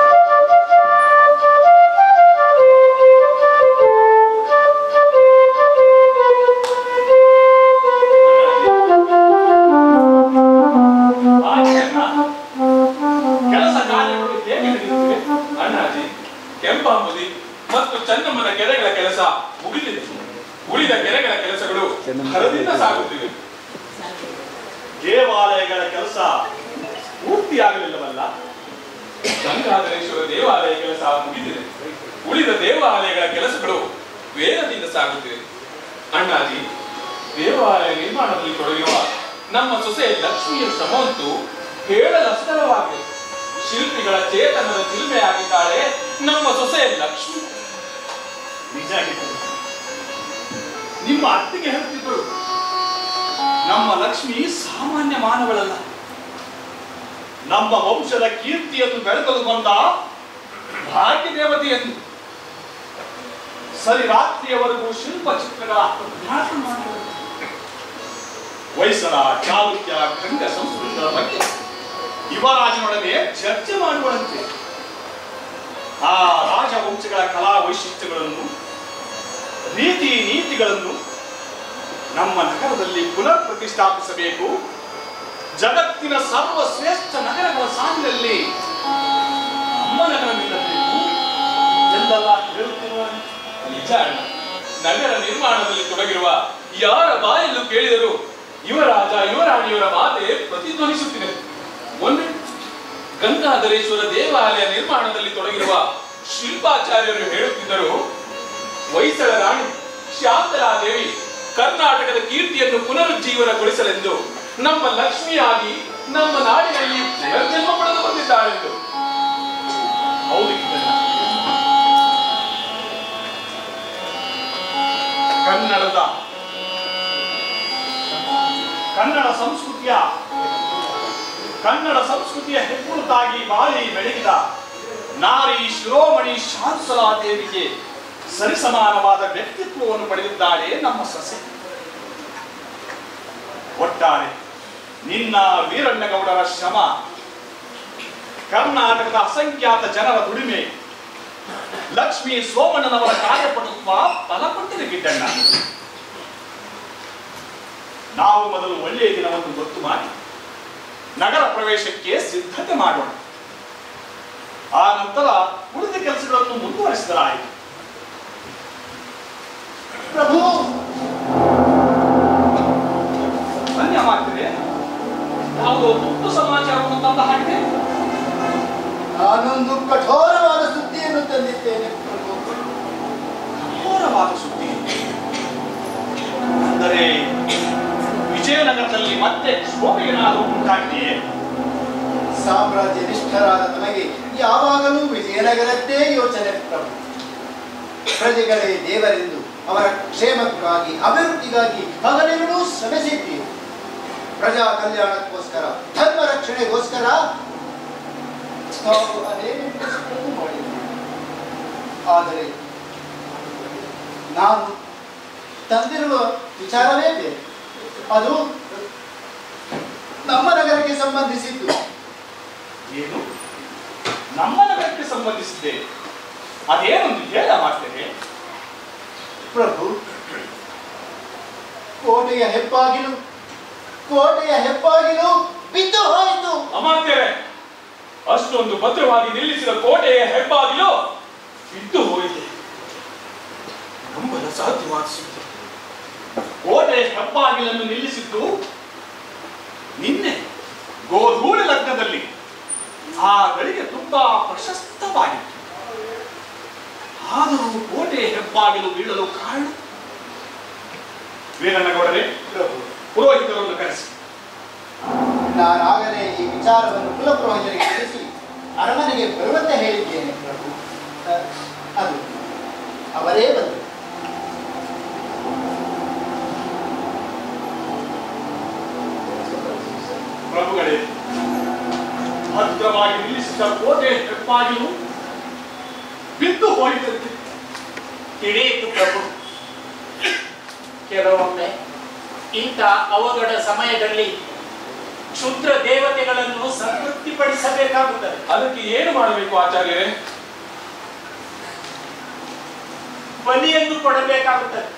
ದೇವಾಲಯಗಳ ಕೆಲಸ ಪೂರ್ತಿಯಾಗಲಿಲ್ಲವಲ್ಲ. ಗಂಗಾಧರೇಶ್ವರ ದೇವಾಲಯ ಕೆಲಸ ಮುಗಿದಿದೆ. ಉಳಿದ ದೇವಾಲಯಗಳ ಕೆಲಸಗಳು ವೇಗದಿಂದ ಸಾಗುತ್ತಿವೆ. ಅಣ್ಣಾಜಿ, ದೇವಾಲಯ ನಿರ್ಮಾಣದಲ್ಲಿ ತೊಡಗಿರುವ ನಮ್ಮ ಸೊಸೆ ಲಕ್ಷ್ಮಿಯ ಶ್ರಮವಂತೂ ಹೇಳಲಸ್ತರವಾಗಿದೆ. ಶಿಲ್ಪಿಗಳ ಚೇತನದ ಚಿಲ್ಮೆಯಾಗಿದ್ದಾಳೆ ನಮ್ಮ ಸೊಸೆ ಲಕ್ಷ್ಮಿ. ನಿಜ ನಿಮ್ಮ ಅತ್ತಿಗೆ ಹೇಳ್ತಿದ್ರು, ನಮ್ಮ ಲಕ್ಷ್ಮಿ ಸಾಮಾನ್ಯ ಮಾನವಳಲ್ಲ, ನಮ್ಮ ವಂಶದ ಕೀರ್ತಿಯನ್ನು ಬೆಳಗಲು ಬಂದ ಭಾಗ್ಯ ದೇವತೆ ಎಂದು. ಸರಿ ರಾತ್ರಿಯವರೆಗೂ ಶಿಲ್ಪ ಚಿತ್ರಗಳ ಅಭ್ಯಾಸ ಮಾಡುವರು. ಹೊಯ್ಸಳ, ಚಾಲುಕ್ಯ, ಗಂಗ ಸಂಸ್ಕೃತಿಗಳ ಬಗ್ಗೆ ಯುವರಾಜನೊಡನೆ ಚರ್ಚೆ ಮಾಡುವಂತೆ ಆ ರಾಜವಂಶಗಳ ಕಲಾ ವೈಶಿಷ್ಟ್ಯಗಳನ್ನು, ರೀತಿ ನೀತಿಗಳನ್ನು ನಮ್ಮ ನಗರದಲ್ಲಿ ಪುನರ್ ಪ್ರತಿಷ್ಠಾಪಿಸಬೇಕು. ಜಗತ್ತಿನ ಸರ್ವಶ್ರೇಷ್ಠ ನಗರಗಳ ಸಾಲಿನಲ್ಲಿ ನಮ್ಮ ನಗರ ನಿಲ್ಲಬೇಕು ಎಂದೆಲ್ಲ ಹೇಳುತ್ತಿರುವ ನಿಜ. ನಗರ ನಿರ್ಮಾಣದಲ್ಲಿ ತೊಡಗಿರುವ ಯಾರ ಬಾಯಲ್ಲೂ ಕೇಳಿದರೂ ಯುವರಾಜ ಯುವರಾಣಿಯವರ ಮಾತೆ ಪ್ರತಿಧ್ವನಿಸುತ್ತಿದೆ. ಒಂದು ಗಂಗಾಧರೇಶ್ವರ ದೇವಾಲಯ ನಿರ್ಮಾಣದಲ್ಲಿ ತೊಡಗಿರುವ ಶಿಲ್ಪಾಚಾರ್ಯರು ಹೇಳುತ್ತಿದ್ದರು, ಹೊಯ್ಸಳ ರಾಣಿ ಶಾಂತಲಾದೇವಿ ಕರ್ನಾಟಕದ ಕೀರ್ತಿಯನ್ನು ಪುನರುಜ್ಜೀವನಗೊಳಿಸಲೆಂದು ನಮ್ಮ ಲಕ್ಷ್ಮಿಯಾಗಿ ನಮ್ಮ ನಾಡಿನಲ್ಲಿ ಪುನರ್ಜನ್ಮ ಪಡೆದು ಬಂದಿದ್ದಾಳೆಂದು. ಹೌದು, ಕನ್ನಡ ಸಂಸ್ಕೃತಿಯ ಹೆಗ್ಗುರುತಾಗಿ ಬಾಳಿ ಬೆಳಗಿದ ನಾರಿ ಶಿರೋಮಣಿ ಶಾಂತಲಾದೇವಿಗೆ ಸರಿಸಮಾನವಾದ ವ್ಯಕ್ತಿತ್ವವನ್ನು ಪಡೆದಿದ್ದಾಳೆ ನಮ್ಮ ಸೊಸೆ. ಒಟ್ಟಾರೆ ನಿನ್ನ ವೀರಣ್ಣಗೌಡರ ಶ್ರಮ, ಕರ್ನಾಟಕದ ಅಸಂಖ್ಯಾತ ಜನರ ದುಡಿಮೆ, ಲಕ್ಷ್ಮೀ ಸೋಮಣ್ಣನವರ ಕಾರ್ಯಪಟುತ್ವ ಫಲಪಟ್ಟಿದೆ ಗಿಡ್ಡಣ್ಣ. ನಾವು ಮೊದಲು ಒಳ್ಳೆಯ ದಿನವನ್ನು ಗೊತ್ತು ಮಾಡಿ ನಗರ ಪ್ರವೇಶಕ್ಕೆ ಸಿದ್ಧತೆ ಮಾಡೋಣ. ಆ ನಂತರ ಉಳಿದ ಕೆಲಸಗಳನ್ನು ಮುಂದುವರಿಸಿದರಾಯಿತು. ಪ್ರಭು, ಧನ್ಯ ಮಾಡ್ತದೆ. ಯಾವುದೋ ತುರ್ತು ಸಮಾಚಾರವನ್ನು ತಂದ ಹಾಗೆ ನಾನೊಂದು ಕಠೋರವಾದ ಸುದ್ದಿಯನ್ನು ತಂದಿದ್ದೇನೆ ಪ್ರಭು. ಕಠೋರವಾದ ಸುದ್ದಿ ಅಂದರೆ ವಿಜಯನಗರದಲ್ಲಿ ಮತ್ತೆ ಕ್ಷೋಭೆಯೇನಾದರೂ ಉಂಟಾಗಿದೆಯೇ? ಸಾಮ್ರಾಜ್ಯ ನಿಷ್ಠರಾದ ತನಗೆ ಯಾವಾಗಲೂ ವಿಜಯನಗರದ್ದೇ ಯೋಚನೆ ಪ್ರಭು. ಪ್ರಜೆಗಳೇ ದೇವರೆಂದು ಅವರ ಕ್ಷೇಮಕ್ಕಾಗಿ, ಅಭಿವೃದ್ಧಿಗಾಗಿ ಹಗಲಿರುಳು ಶ್ರಮಿಸಿದ್ದೀವಿ. ಪ್ರಜಾ ಕಲ್ಯಾಣಕ್ಕೋಸ್ಕರ, ಧರ್ಮ ರಕ್ಷಣೆಗೋಸ್ಕರ ನಾವು ಅನೇಕ ಕೆಲಸಗಳನ್ನು ಮಾಡಿದ್ದೇವೆ. ಆದರೆ ನಾನು ತಂದಿರುವ ವಿಚಾರವೇ ಬೇರೆ. ಅದು ನಮ್ಮ ನಗರಕ್ಕೆ ಸಂಬಂಧಿಸಿದ್ದು. ಏನು ನಮ್ಮ ನಗರಕ್ಕೆ ಸಂಬಂಧಿಸಿದೆ? ಅದೇನೊಂದು ಹೇಳ ಮಾಡ್ತೇನೆ. ಪ್ರಭು, ಕೋಟೆಯ ಹೆಬ್ಬಾಗಿಲು ಬಿದ್ದು ಹೋಯಿತು. ಅಮಾತ್ಯರೇ, ಅಷ್ಟೊಂದು ಭದ್ರವಾಗಿ ನಿಲ್ಲಿಸಿದ ಕೋಟೆಯ ಹೆಬ್ಬಾಗಿಲು ಬಿದ್ದು ಹೋಯಿತು. ನಂಬಲು ಸಾಧ್ಯವಾದ ಸುದ್ದಿ. ಕೋಟೆಯ ಹೆಬ್ಬಾಗಿಲನ್ನು ನಿಲ್ಲಿಸಿದ್ದು ನಿನ್ನೆ ಗೋಧೂಳಿ ಲಗ್ನದಲ್ಲಿ. ಆ ಗಳಿಗೆ ತುಂಬಾ ಪ್ರಶಸ್ತವಾಗಿತ್ತು. ಆದರೂ ಕೋಟೆಯ ಹೆಬ್ಬಾಗಿಲು ಬೀಳಲು ಕಾರಣ? ವೀರಣ್ಣಗೌಡರೇ, ಪುರೋಹಿತರನ್ನು ಕರೆಸಿ. ನಾನಾಗಲೇ ಈ ವಿಚಾರವನ್ನು ಕುಲಪುರೋಹಿತರಿಗೆ ತಿಳಿಸಿ ಅರಮನೆಗೆ ಬರುವಂತೆ ಹೇಳಿದ್ದೇನೆ ಪ್ರಭು. ಅದು ಅವರೇ ಬಂದರು. ಪ್ರಭುಗಳೇ, ಭದ್ರವಾಗಿ ನಿಲ್ಲಿಸಿದ ಕೋಟೆ ಹೆಬ್ಬಾಗಿಲು ಬಿದ್ದು ಹೋಯಿತಂತೆ. ತಿಳಿಯಿತು ಪ್ರಭು. ಕೆಲವೊಮ್ಮೆ ಇಂಥ ಅವಘಡ ಸಮಯದಲ್ಲಿ ಕ್ಷುದ್ರ ದೇವತೆಗಳನ್ನು ಸಂತೃಪ್ತಿಪಡಿಸಬೇಕಾಗುತ್ತದೆ. ಅದಕ್ಕೆ ಏನು ಮಾಡಬೇಕು ಆಚಾರ್ಯರೇ? ಬಲಿಯನ್ನು ಕೊಡಬೇಕಾಗುತ್ತದೆ.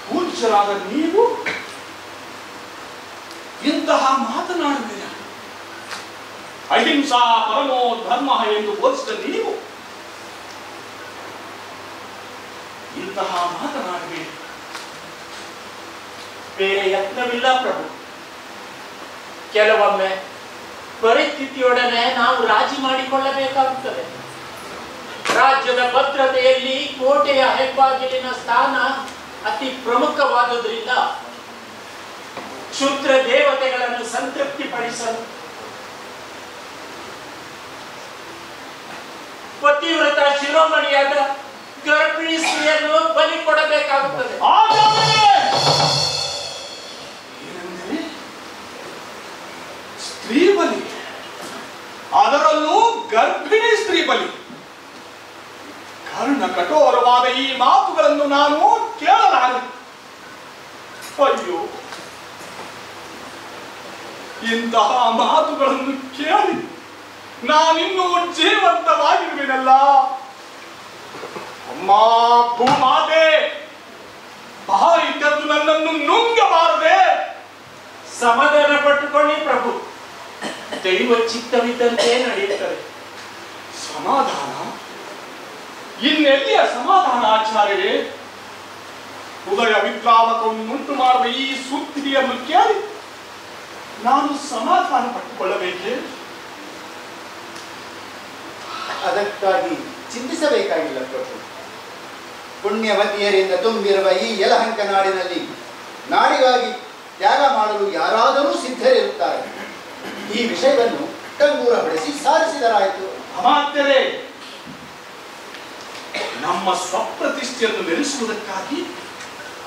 ಪೂಜ್ಯರಾದ ನೀವು ಇಂತಹ ಮಾತನಾಡುವಿರ? ಅಹಿಂಸಾ ಪರಮೋ ಧರ್ಮ ಎಂದು ಬೋಧಿಸಿದ ನೀವು ಇಂತಹ ಮಾತನಾಡುವಿರಿ? ಬೇರೆ ಯತ್ನವಿಲ್ಲ ಪ್ರಭು. ಕೆಲವೊಮ್ಮೆ ಪರಿಸ್ಥಿತಿಯೊಡನೆ ನಾವು ರಾಜಿ ಮಾಡಿಕೊಳ್ಳಬೇಕಾಗುತ್ತದೆ. ರಾಜ್ಯದ ಭದ್ರತೆಯಲ್ಲಿ ಕೋಟೆಯ ಹೆಬ್ಬಾಗಿಲಿನ ಸ್ಥಾನ ಅತಿ ಪ್ರಮುಖವಾದುದರಿಂದ ಕ್ಷುದ್ರ ದೇವತೆಗಳನ್ನು ಸಂತೃಪ್ತಿಪಡಿಸಲು ಪತಿವ್ರತ ಶಿರೋಮಣಿಯಾದ ಗರ್ಭಿಣಿ ಸ್ತ್ರೀಯನ್ನು ಬಲಿ ಕೊಡಬೇಕಾಗುತ್ತದೆ. ಸ್ತ್ರೀ ಬಲಿ, ಅದರಲ್ಲೂ ಗರ್ಭಿಣಿ ಸ್ತ್ರೀ ಬಲಿ. ಕರ್ಣ ಕಠೋರವಾದ ಈ ಮಾತುಗಳನ್ನು ನಾನು ಕೇಳಲಾರೆ. ಅಯ್ಯೋ, ಇಂತಹ ಮಾತುಗಳನ್ನು ಕೇಳಿ ನಾನಿನ್ನೂ ಜೀವಂತವಾಗಿರುವೆನಲ್ಲ. ಅಮ್ಮ ಭೂಮಾತೆ, ಬಾಯಿ ತೆರೆದು ನನ್ನನ್ನು ನುಂಗಬಾರದೆ. ಸಮಾಧಾನ ಪಟ್ಟುಕೊಳ್ಳಿ ಪ್ರಭು. ದೈವ ಚಿತ್ತವಿದ್ದಂತೆ ನಡೆಯುತ್ತದೆ. ಸಮಾಧಾನ? ಇನ್ನೆಲ್ಲಿಯ ಸಮಾಧಾನ ಆಚಾರ್ಯರೇ? ಹೃದಯ ವಿದ್ರಾವಕವನ್ನುಂಟು ಮಾಡುವ ಈ ಸುದ್ದಿಯನ್ನು ಕೇಳಿ ನಾನು ಸಮಾಧಾನ ಪಟ್ಟುಕೊಳ್ಳಬೇಕೆ? ಅದಕ್ಕಾಗಿ ಚಿಂತಿಸಬೇಕಾಗಿಲ್ಲ ಪ್ರಭು. ಪುಣ್ಯವತಿಯರಿಂದ ತುಂಬಿರುವ ಈ ಯಲಹಂಕ ನಾಡಿನಲ್ಲಿ ನಾಡಿಗಾಗಿ ತ್ಯಾಗ ಮಾಡಲು ಯಾರಾದರೂ ಸಿದ್ಧರಿರುತ್ತಾರೆ. ಈ ವಿಷಯವನ್ನು ಟಂಗೂರ ಹೊಡೆಸಿ ಸಾರಿಸಿದರಾಯಿತು. ಅಮಾತ್ಯರೇ, ನಮ್ಮ ಸ್ವಪ್ರತಿಷ್ಠೆಯನ್ನು ನೆಲೆಸುವುದಕ್ಕಾಗಿ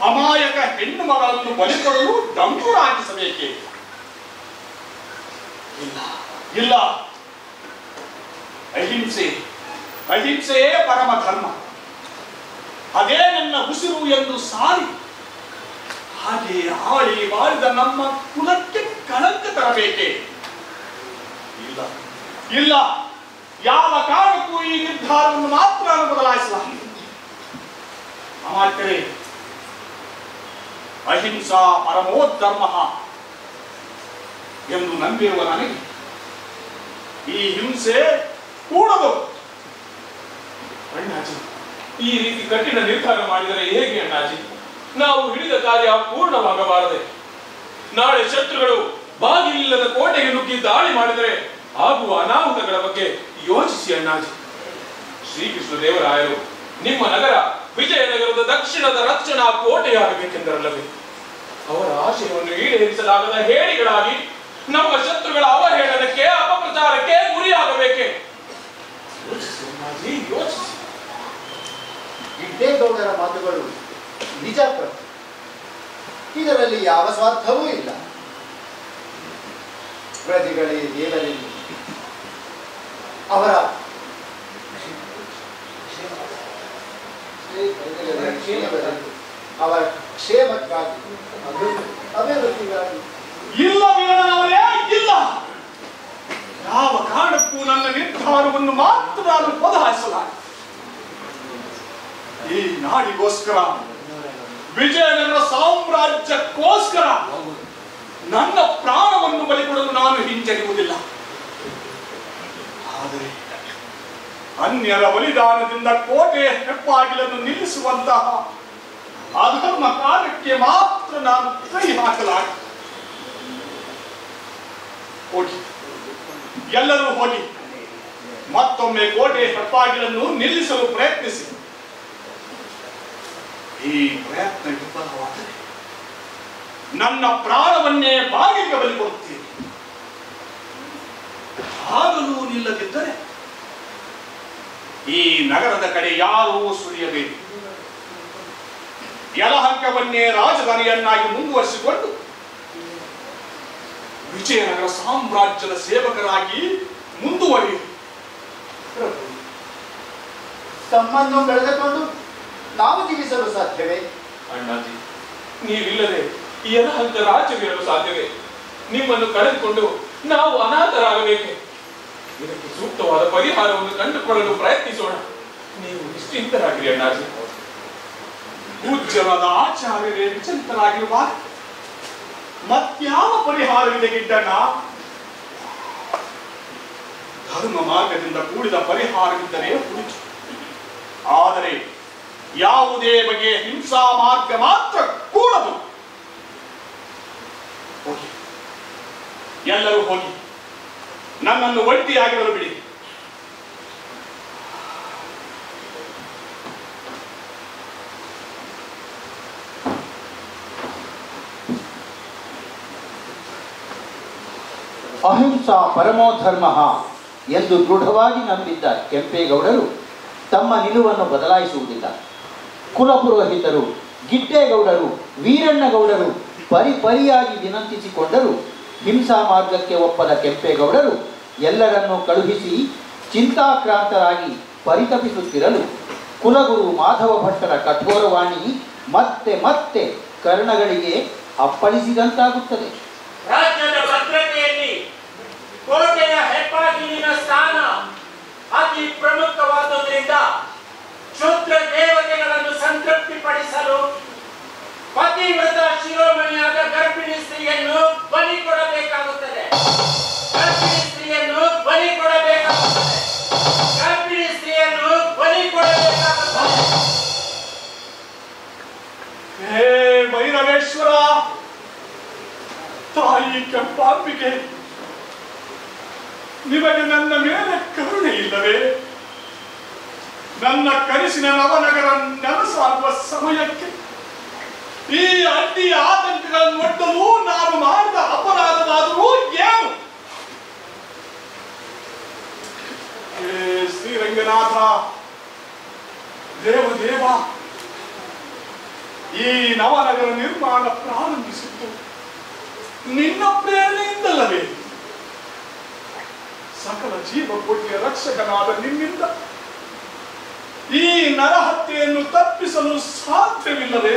ಅಮಾಯಕ ಹೆಣ್ಣು ಮಗಳನ್ನು ಬಲಿಕೊಡಲು ಡಂಗೂರ ಹಾಕಿಸಬೇಕೆ? ಇಲ್ಲ ಇಲ್ಲ, ಅಹಿಂಸೆಯೇ ಪರಮ ಧರ್ಮ, ಅದೇ ನನ್ನ ಉಸಿರು ಎಂದು ಸಾರಿ ಹಾಗೆ ಆಳಿ ಬಾಳಿದ ನಮ್ಮ ಕುಲಕ್ಕೆ ಕಳಂಕ ತರಬೇಕೆ? ಇಲ್ಲ ಇಲ್ಲ, ಯಾವ ಕಾರಣಕ್ಕೂ ಈ ನಿರ್ಧಾರವನ್ನು ಮಾತ್ರ ಬದಲಾಯಿಸಲಾಗಿದೆ. ಅಮಾತ್ಯರೇ, ಅಹಿಂಸಾ ಪರಮೋಧರ್ಮ ಎಂದು ನಂಬಿರುವ ನನಗೆ ಈ ಹಿಂಸೆ ಕೂಡದು. ಅಣ್ಣಾಜಿ, ಈ ರೀತಿ ಕಠಿಣ ನಿರ್ಧಾರ ಮಾಡಿದರೆ ಹೇಗೆ ಅಣ್ಣಾಜಿ? ನಾವು ಹಿಡಿದ ಕಾರ್ಯ ಪೂರ್ಣವಾಗಬಾರದೆ. ನಾಳೆ ಶತ್ರುಗಳು ಬಾಗಿಲಿಲ್ಲದ ಕೋಟೆಗೆ ನುಗ್ಗಿ ದಾಳಿ ಮಾಡಿದರೆ ಆಗುವ ಅನಾಹುತಗಳ ಬಗ್ಗೆ ಯೋಚಿಸಿ ಅಣ್ಣಾಜಿ. ಶ್ರೀಕೃಷ್ಣ ದೇವರಾಯರು ನಿಮ್ಮ ನಗರ ವಿಜಯನಗರದ ದಕ್ಷಿಣದ ರಕ್ಷಣಾ ಕೋಟೆಯಾಗಬೇಕೆಂದರಲ್ಲವೇ? ಅವರ ಆಶಯವನ್ನು ಈಡೇರಿಸಲಾಗದ ಹೇಳಿಗಳಾಗಿ ನಮ್ಮ ಶತ್ರುಗಳ ಅವಹೇಳನಕ್ಕೆ ಅಪಪ್ರಚಾರಕ್ಕೆ ಗುರಿಯಾಗಬೇಕೆ? ಯೋಚಿಸಿ ಅಣ್ಣಾಜಿ, ಯೋಚಿಸಿ. ಗಿಡ್ಡೇಗೌಡರ ಮಾತುಗಳು ನಿಜ ಪ್ರಭು. ಇದರಲ್ಲಿ ಯಾವ ಸ್ವಾರ್ಥವೂ ಇಲ್ಲ. ಪ್ರಜೆಗಳೇ ದೇವರಲ್ಲಿ ಅವರ ಕ್ಷೇಮಕ್ಕಾಗಿ ಅಭಿವೃದ್ಧಿಗಾಗಿ ಇಲ್ಲ ವೀರಣ್ಣನವರೇ, ಇಲ್ಲ. ಯಾವ ಕಾರಣಕ್ಕೂ ನನ್ನ ನಿರ್ಧಾರವನ್ನು ಮಾತ್ರ ನಾನು ಬದಲಾಯಿಸಲಾರೆ. ಈ ನಾಡಿಗೋಸ್ಕರ, ವಿಜಯನಗರ ಸಾಮ್ರಾಜ್ಯಕ್ಕೋಸ್ಕರ ನನ್ನ ಪ್ರಾಣವನ್ನು ಬಲಿಕೊಡಲು ನಾನು ಹಿಂಜರಿಯುವುದಿಲ್ಲ. ಆದರೆ ಅನ್ಯರ ಬಲಿದಾನದಿಂದ ಕೋಟೆಯ ಹೆಪ್ಪಾಗಿಲನ್ನು ನಿಲ್ಲಿಸುವಂತಹ ಅಧರ್ಮ ಕಾರ್ಯಕ್ಕೆ ಮಾತ್ರ ನಾನು ಕೈ ಹಾಕಲಾರೆ. ಹೋಗಿ, ಎಲ್ಲರೂ ಹೋಗಿ ಮತ್ತೊಮ್ಮೆ ಕೋಟೆಯ ಹೆಪ್ಪಾಗಿಲನ್ನು ನಿಲ್ಲಿಸಲು ಪ್ರಯತ್ನಿಸಿ. ಈ ಪ್ರಯತ್ನ ವಿಫಲವಾದರೆ ನನ್ನ ಪ್ರಾಣವನ್ನೇ ಬಾಗಿಲಿಗೆ ಬಲಿಕೊಡುತ್ತೇನೆ. ಆಗಲೂ ನಿಲ್ಲದಿದ್ದರೆ ಈ ನಗರದ ಕಡೆ ಯಾರೂ ಸುಳಿಯಬೇಕು. ಯಲಹಂಕವನ್ನೇ ರಾಜಧಾನಿಯನ್ನಾಗಿ ಮುಂದುವರಿಸಿಕೊಂಡು ವಿಜಯನಗರ ಸಾಮ್ರಾಜ್ಯದ ಸೇವಕರಾಗಿ ಮುಂದುವರಿಯುವುದು. ತಮ್ಮನ್ನು ಕಳೆದುಕೊಂಡು ನಾವು ಜೀವಿಸಲು ಸಾಧ್ಯವೇ? ಅಣ್ಣಾಜಿ, ನೀವಿಲ್ಲದೆ ಈ ಯಲಹಂಕ ರಾಜ್ಯವಿರಲು ಸಾಧ್ಯವೇ? ನಿಮ್ಮನ್ನು ಕಳೆದುಕೊಂಡು ನಾವು ಅನಾಥರಾಗಬೇಕೆ? ಇದಕ್ಕೆ ಸೂಕ್ತವಾದ ಪರಿಹಾರವನ್ನು ಕಂಡುಕೊಳ್ಳಲು ಪ್ರಯತ್ನಿಸೋಣ. ನೀವು ನಿಶ್ಚಿಂತರಾಗಿರಿ ಅಣ್ಣಾಜಿ. ಪೂಜ್ಯವಾದ ಆಚಾರ್ಯರೇ ವಿಚಲಿತರಾಗಿರುವಾಗ ಮತ್ಯಾವ ಪರಿಹಾರವಿದೆ ಗಿಡ್ಡಣ್ಣ? ಧರ್ಮ ಮಾರ್ಗದಿಂದ ಕೂಡಿದ ಪರಿಹಾರವಿದ್ದರೆ ಹುಡುಕಿ. ಆದರೆ ಯಾವುದೇ ಬಗೆಯ ಹಿಂಸಾ ಮಾರ್ಗ ಮಾತ್ರ ಕೂಡದು. ಹೋಗಿ, ಎಲ್ಲರೂ ಹೋಗಿ ನನ್ನನ್ನು ಒಂಟಿಯಾಗಿರಲು ಬಿಡಿ. ಅಹಿಂಸಾ ಪರಮೋ ಧರ್ಮ ಎಂದು ದೃಢವಾಗಿ ನಂಬಿದ್ದ ಕೆಂಪೇಗೌಡರು ತಮ್ಮ ನಿಲುವನ್ನು ಬದಲಾಯಿಸುವುದಿಲ್ಲ. ಕುಲಪುರೋಹಿತರು, ಗಿಡ್ಡೇಗೌಡರು, ವೀರಣ್ಣಗೌಡರು ಪರಿಪರಿಯಾಗಿ ವಿನಂತಿಸಿಕೊಂಡರು. ಹಿಂಸಾ ಮಾರ್ಗಕ್ಕೆ ಒಪ್ಪದ ಕೆಂಪೇಗೌಡರು ಎಲ್ಲರನ್ನೂ ಕಳುಹಿಸಿ ಚಿಂತಾಕ್ರಾಂತರಾಗಿ ಪರಿತಪಿಸುತ್ತಿರಲು ಕುಲಗುರು ಮಾಧವ ಭಟ್ಟರ ಕಠೋರವಾಣಿ ಮತ್ತೆ ಮತ್ತೆ ಕರ್ಣಗಳಿಗೆ ಅಪ್ಪಳಿಸಿದಂತಾಗುತ್ತದೆ. ರಾಜ್ಯದ ಭದ್ರತೆಯಲ್ಲಿ ಕೋಟೆಯ ಹೆಪ್ಪಾಗಿಲಿನ ಸ್ಥಾನ ಅತಿ ಪ್ರಮುಖವಾದುದರಿಂದ ಕ್ಷುದ್ರ ದೇವತೆಗಳನ್ನು ಸಂತೃಪ್ತಿಪಡಿಸಲು ಪತಿವ್ರತ ಶಿರೋಮಣಿಯಾದ ಗರ್ಭಿಣಿ ಸ್ತ್ರೀಯನ್ನು ಬಲಿ ಕೊಡಬೇಕಾಗುತ್ತದೆ. ಗರ್ಭಿಣಿ ಸ್ತ್ರೀಯನ್ನು ಬಲಿ ಕೊಡಬೇಕಾಗುತ್ತದೆ. ಗರ್ಭಿಣಿ ಸ್ತ್ರೀಯನ್ನು ಬಲಿ ಕೊಡಬೇಕಾಗುತ್ತದೆ. ಹೇ ಭೈರವೇಶ್ವರ, ತಾಯಿ ಕೆಂಪಾಂಬಿಕೆ, ನಿಮಗೆ ನನ್ನ ಮೇಲೆ ಕರುಣೆ ಇಲ್ಲವೇ? ನನ್ನ ಕನಸಿನ ನವನಗರ ನೆನಸಾಗುವ ಸಮಯಕ್ಕೆ ಈ ಅಡ್ಡಿ ಆತಂಕಗಳನ್ನು ಒಡ್ಡಲು ನಾನು ಮಾಡಿದ ಅಪರಾಧವಾದರೂ ಏನು? ಶ್ರೀರಂಗನಾಥ, ದೇವದೇವ, ಈ ನವನಗರ ನಿರ್ಮಾಣ ಪ್ರಾರಂಭಿಸಿತ್ತು ನಿನ್ನ ಪ್ರೇರಣೆಯಿಂದಲ್ಲವೇ? ಸಕಲ ಜೀವಕೋಟಿಯ ರಕ್ಷಕನಾದ ನಿನ್ನಿಂದ ಈ ನರಹತ್ಯೆಯನ್ನು ತಪ್ಪಿಸಲು ಸಾಧ್ಯವಿಲ್ಲವೇ?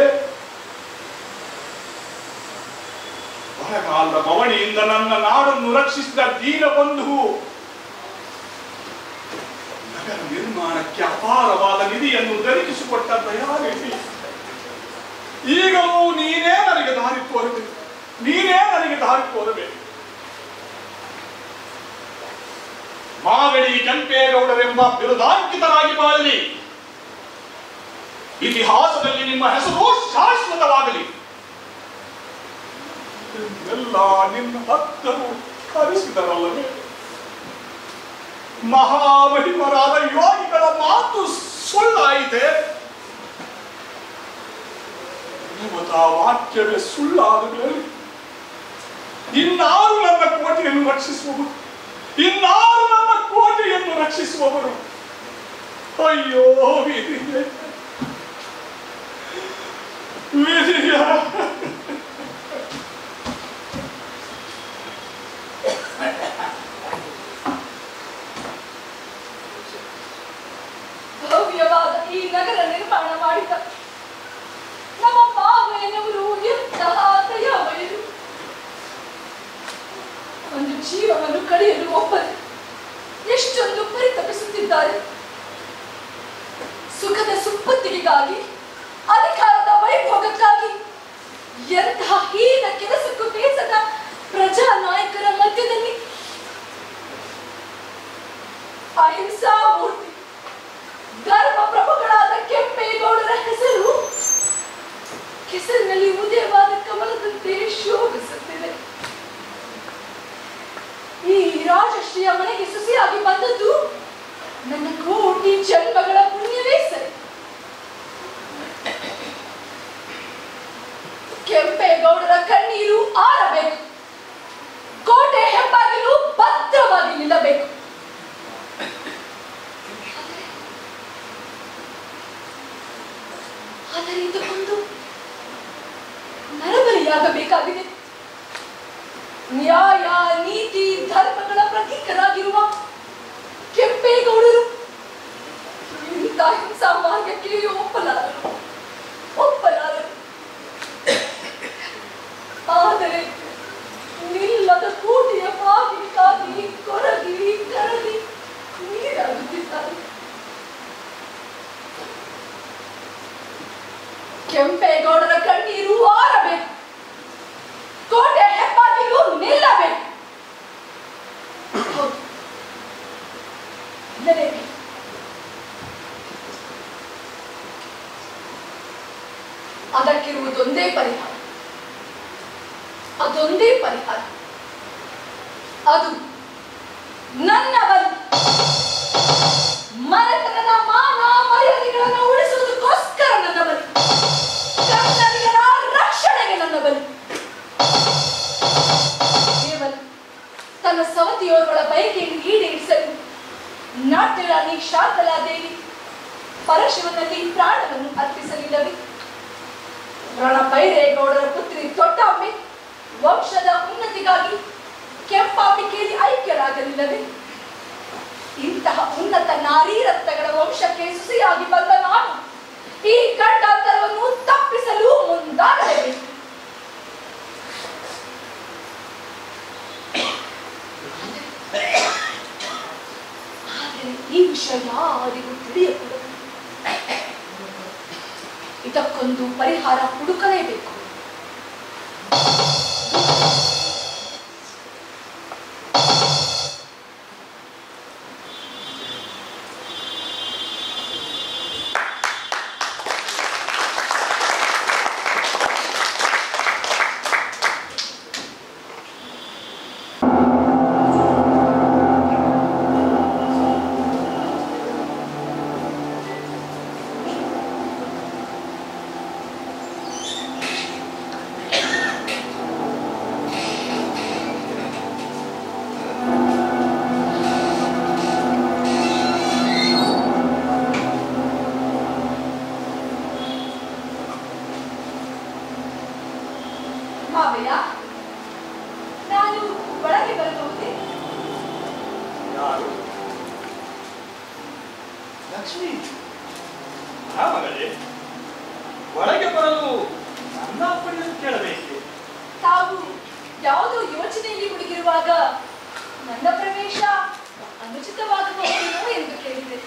ಬರಗಾಲದ ಬವಣೆಯಿಂದ ನನ್ನ ನಾಡನ್ನು ರಕ್ಷಿಸಿದ ದೀನಬಂಧು, ನಗರ ನಿರ್ಮಾಣಕ್ಕೆ ಅಪಾರವಾದ ನಿಧಿಯನ್ನು ದೊರಕಿಸಿಕೊಟ್ಟ ದಯಾನಿಧಿ, ಈಗಲೂ ನೀನೇ ನನಗೆ ದಾರಿ ತೋರಬೇಕು. ನೀನೇ ನನಗೆ ದಾರಿ ತೋರಬೇಕು. ಮಾಗಡಿ ಕೆಂಪೇಗೌಡರೆಂಬ ಬಿರುದಾಂಕಿತರಾಗಿ ಬಾಳಲಿ. ಇತಿಹಾಸದಲ್ಲಿ ನಿಮ್ಮ ಹೆಸರು ಶಾಶ್ವತವಾಗಲಿ. ಎಲ್ಲ ನಿನ್ನ ಭಕ್ತರು ಹರಿಸಿದರಲ್ಲವೇ? ಮಹಾಮಹಿಮರಾದ ಯೋಗಿಗಳ ಮಾತು ಸುಳ್ಳಾಯಿತೆ. ದೇವತಾ ವಾಕ್ಯವೇ ಸುಳ್ಳಾದ ಮೇಲೆ ಇನ್ನಾರು ನನ್ನ ಕೋಟೆಯನ್ನು ರಕ್ಷಿಸುವವರು? ಇನ್ನಾರು ನನ್ನ ಕೋಟೆಯನ್ನು ರಕ್ಷಿಸುವವರು? ಅಯ್ಯೋ ವಿಧಿಯೇ, ವಿಧಿಯ. ಭವ್ಯವಾದ ಈ ನಗರ ನಿರ್ಮಾಣ ಮಾಡಿದ ನಮ್ಮ ಮಾವಯ್ಯನವರು ಎಂತಹ ದಯಾಮಯರು. ಜೀವವನ್ನು ಕಳೆಯಲು ಒಪ್ಪದೆ ಎಷ್ಟೊಂದು ಪರಿತಪಿಸುತ್ತಿದ್ದಾರೆ. ಸುಖದ ಸುಪ್ಪತ್ತಿಗೆಗಾಗಿ, ಅಧಿಕಾರದ ವೈಭೋಗಕ್ಕಾಗಿ ಎಂತಹ ಹೀನ ಕೆಲಸಕ್ಕೂ ಬೇಸದ ಪ್ರಜಾ ನಾಯಕರ ಮಧ್ಯದಲ್ಲಿ ಅಹಿಂಸಾ ಮೂರ್ತಿ ಧರ್ಮ ಪ್ರಭುಗಳಾದ ಕೆಂಪೇಗೌಡರ ಹೆಸರು ಕೆಸರಿನಲ್ಲಿ ಉದಯವಾದ ಕಮಲದಂತೆ ಶೋಭಿಸುತ್ತಿದೆ. ಈ ರಾಜಶ್ರೀಯ ಮನೆಗೆ ಸುಸಿಯಾಗಿ ಬಂದದ್ದು ನನ್ನ ಕೋಟಿ ಜನ್ಮಗಳ ಪುಣ್ಯವೇ ಸರಿ. ಕೆಂಪೇಗೌಡರ ಕಣ್ಣೀರು ಆರಬೇಕು, ಕೋಟೆ ಹೆಬ್ಬಾಗಿಲು ಭದ್ರವಾಗಿ ನಿಲ್ಲಬೇಕು. ಆದರೆ ಇದಕ್ಕೊಂದು ನರಬಲಿಯಾಗಬೇಕಾಗಿದೆ. ನ್ಯಾಯ, ನೀತಿ, ಧರ್ಮಗಳ ಪ್ರತೀಕರಾಗಿರುವ ಕೆಂಪೇಗೌಡರು ಇಂಥ ಹಿಂಸಾ ಮಾರ್ಗಕ್ಕೆ ಒಪ್ಪಲಾರರು. ಆದರೆ ನಿಲ್ಲದ ಕೋಟೆಯ ಬಾಗಿಲಿಗಾಗಿ ಕೊರಗಿ ಕರಗಿ ನೀರಾಗುತ್ತಿದ್ದಾರೆ. ಕೆಂಪೇಗೌಡರ ಕಣ್ಣೀರು ಆರಬೇಕು, ಕೋಟೆ ಹೆಬ್ಬಾಗಿಲು ನಿಲ್ಲಬೇಕು. ಹೌದು, ನಿಲ್ಲಬೇಕು. ಅದಕ್ಕಿರುವುದೊಂದೇ ಪರಿಹಾರ, ಅದೊಂದೇ ಪರಿಹಾರ. ಅದು ನನ್ನ ಬಲಿ. ಮನೆತನದ ಮಾನ ಮರ್ಯಾದೆಗಳನ್ನು ಉಳಿಸುವುದಕ್ಕೋಸ್ಕರ ನನ್ನ ಬಲಿ. ಕನ್ನಡಿಗರ ರಕ್ಷಣೆಗೆ ನನ್ನ ಬಲಿ. ಕೇವಲ ತನ್ನ ಸವತಿಯೋರ್ಗಳ ಬಯಕೆಯನ್ನು ಈಡೇರಿಸಲು ನಾಟ್ಯರಾಣಿ ಶಾಂತಲಾದೇವಿ ಪರಶಿವನಲ್ಲಿ ಪ್ರಾಣವನ್ನು ಅರ್ಪಿಸಲಿಲ್ಲವೇ? ರಣಭೈರೇಗೌಡರ ಪುತ್ರಿ ದೊಡ್ಡಾಂಬೆ ವಂಶದ ಉನ್ನತಿಗಾಗಿ ಕೆಂಪಾಂಬಿಕೆಯಲ್ಲಿ ಐಕ್ಯರಾಗಲಿಲ್ಲವೇ? ಇಂತಹ ಉನ್ನತ ನಾರೀ ರತ್ನಗಳ ವಂಶಕ್ಕೆ ಸುಸಿಯಾಗಿ ಬಂದ ನಾನು ಈ ಗಂಡಾಂತರವನ್ನು ತಪ್ಪಿಸಲು ಮುಂದಾಗಲೇಬೇಕು. ಆದರೆ ಈ ವಿಷಯ ಯಾರಿಗೂ ತಿಳಿಯಕೂಡದು. ಇದಕ್ಕೊಂದು ಪರಿಹಾರ ಹುಡುಕಲೇಬೇಕು. ಮಾವಯ್ಯ, ನಾನು ಒಳಗೆ ಬರಬಹುದೇ? ಯಾರು? ಲಕ್ಷ್ಮಿ, ಮಗಳೇ, ಒಳಗೆ ಬರಲು ನನ್ನ ಅಪ್ಪಣೆಯನ್ನು ಕೇಳಬೇಕು. ತಾವು ಯಾವುದೋ ಯೋಚನೆಯಲ್ಲಿ ಹುಡುಗಿರುವಾಗ ನನ್ನ ಪ್ರವೇಶ ಅನುಚಿತವಾಗಬಹುದೇನೋ ಎಂದು ಕೇಳಿದೆ.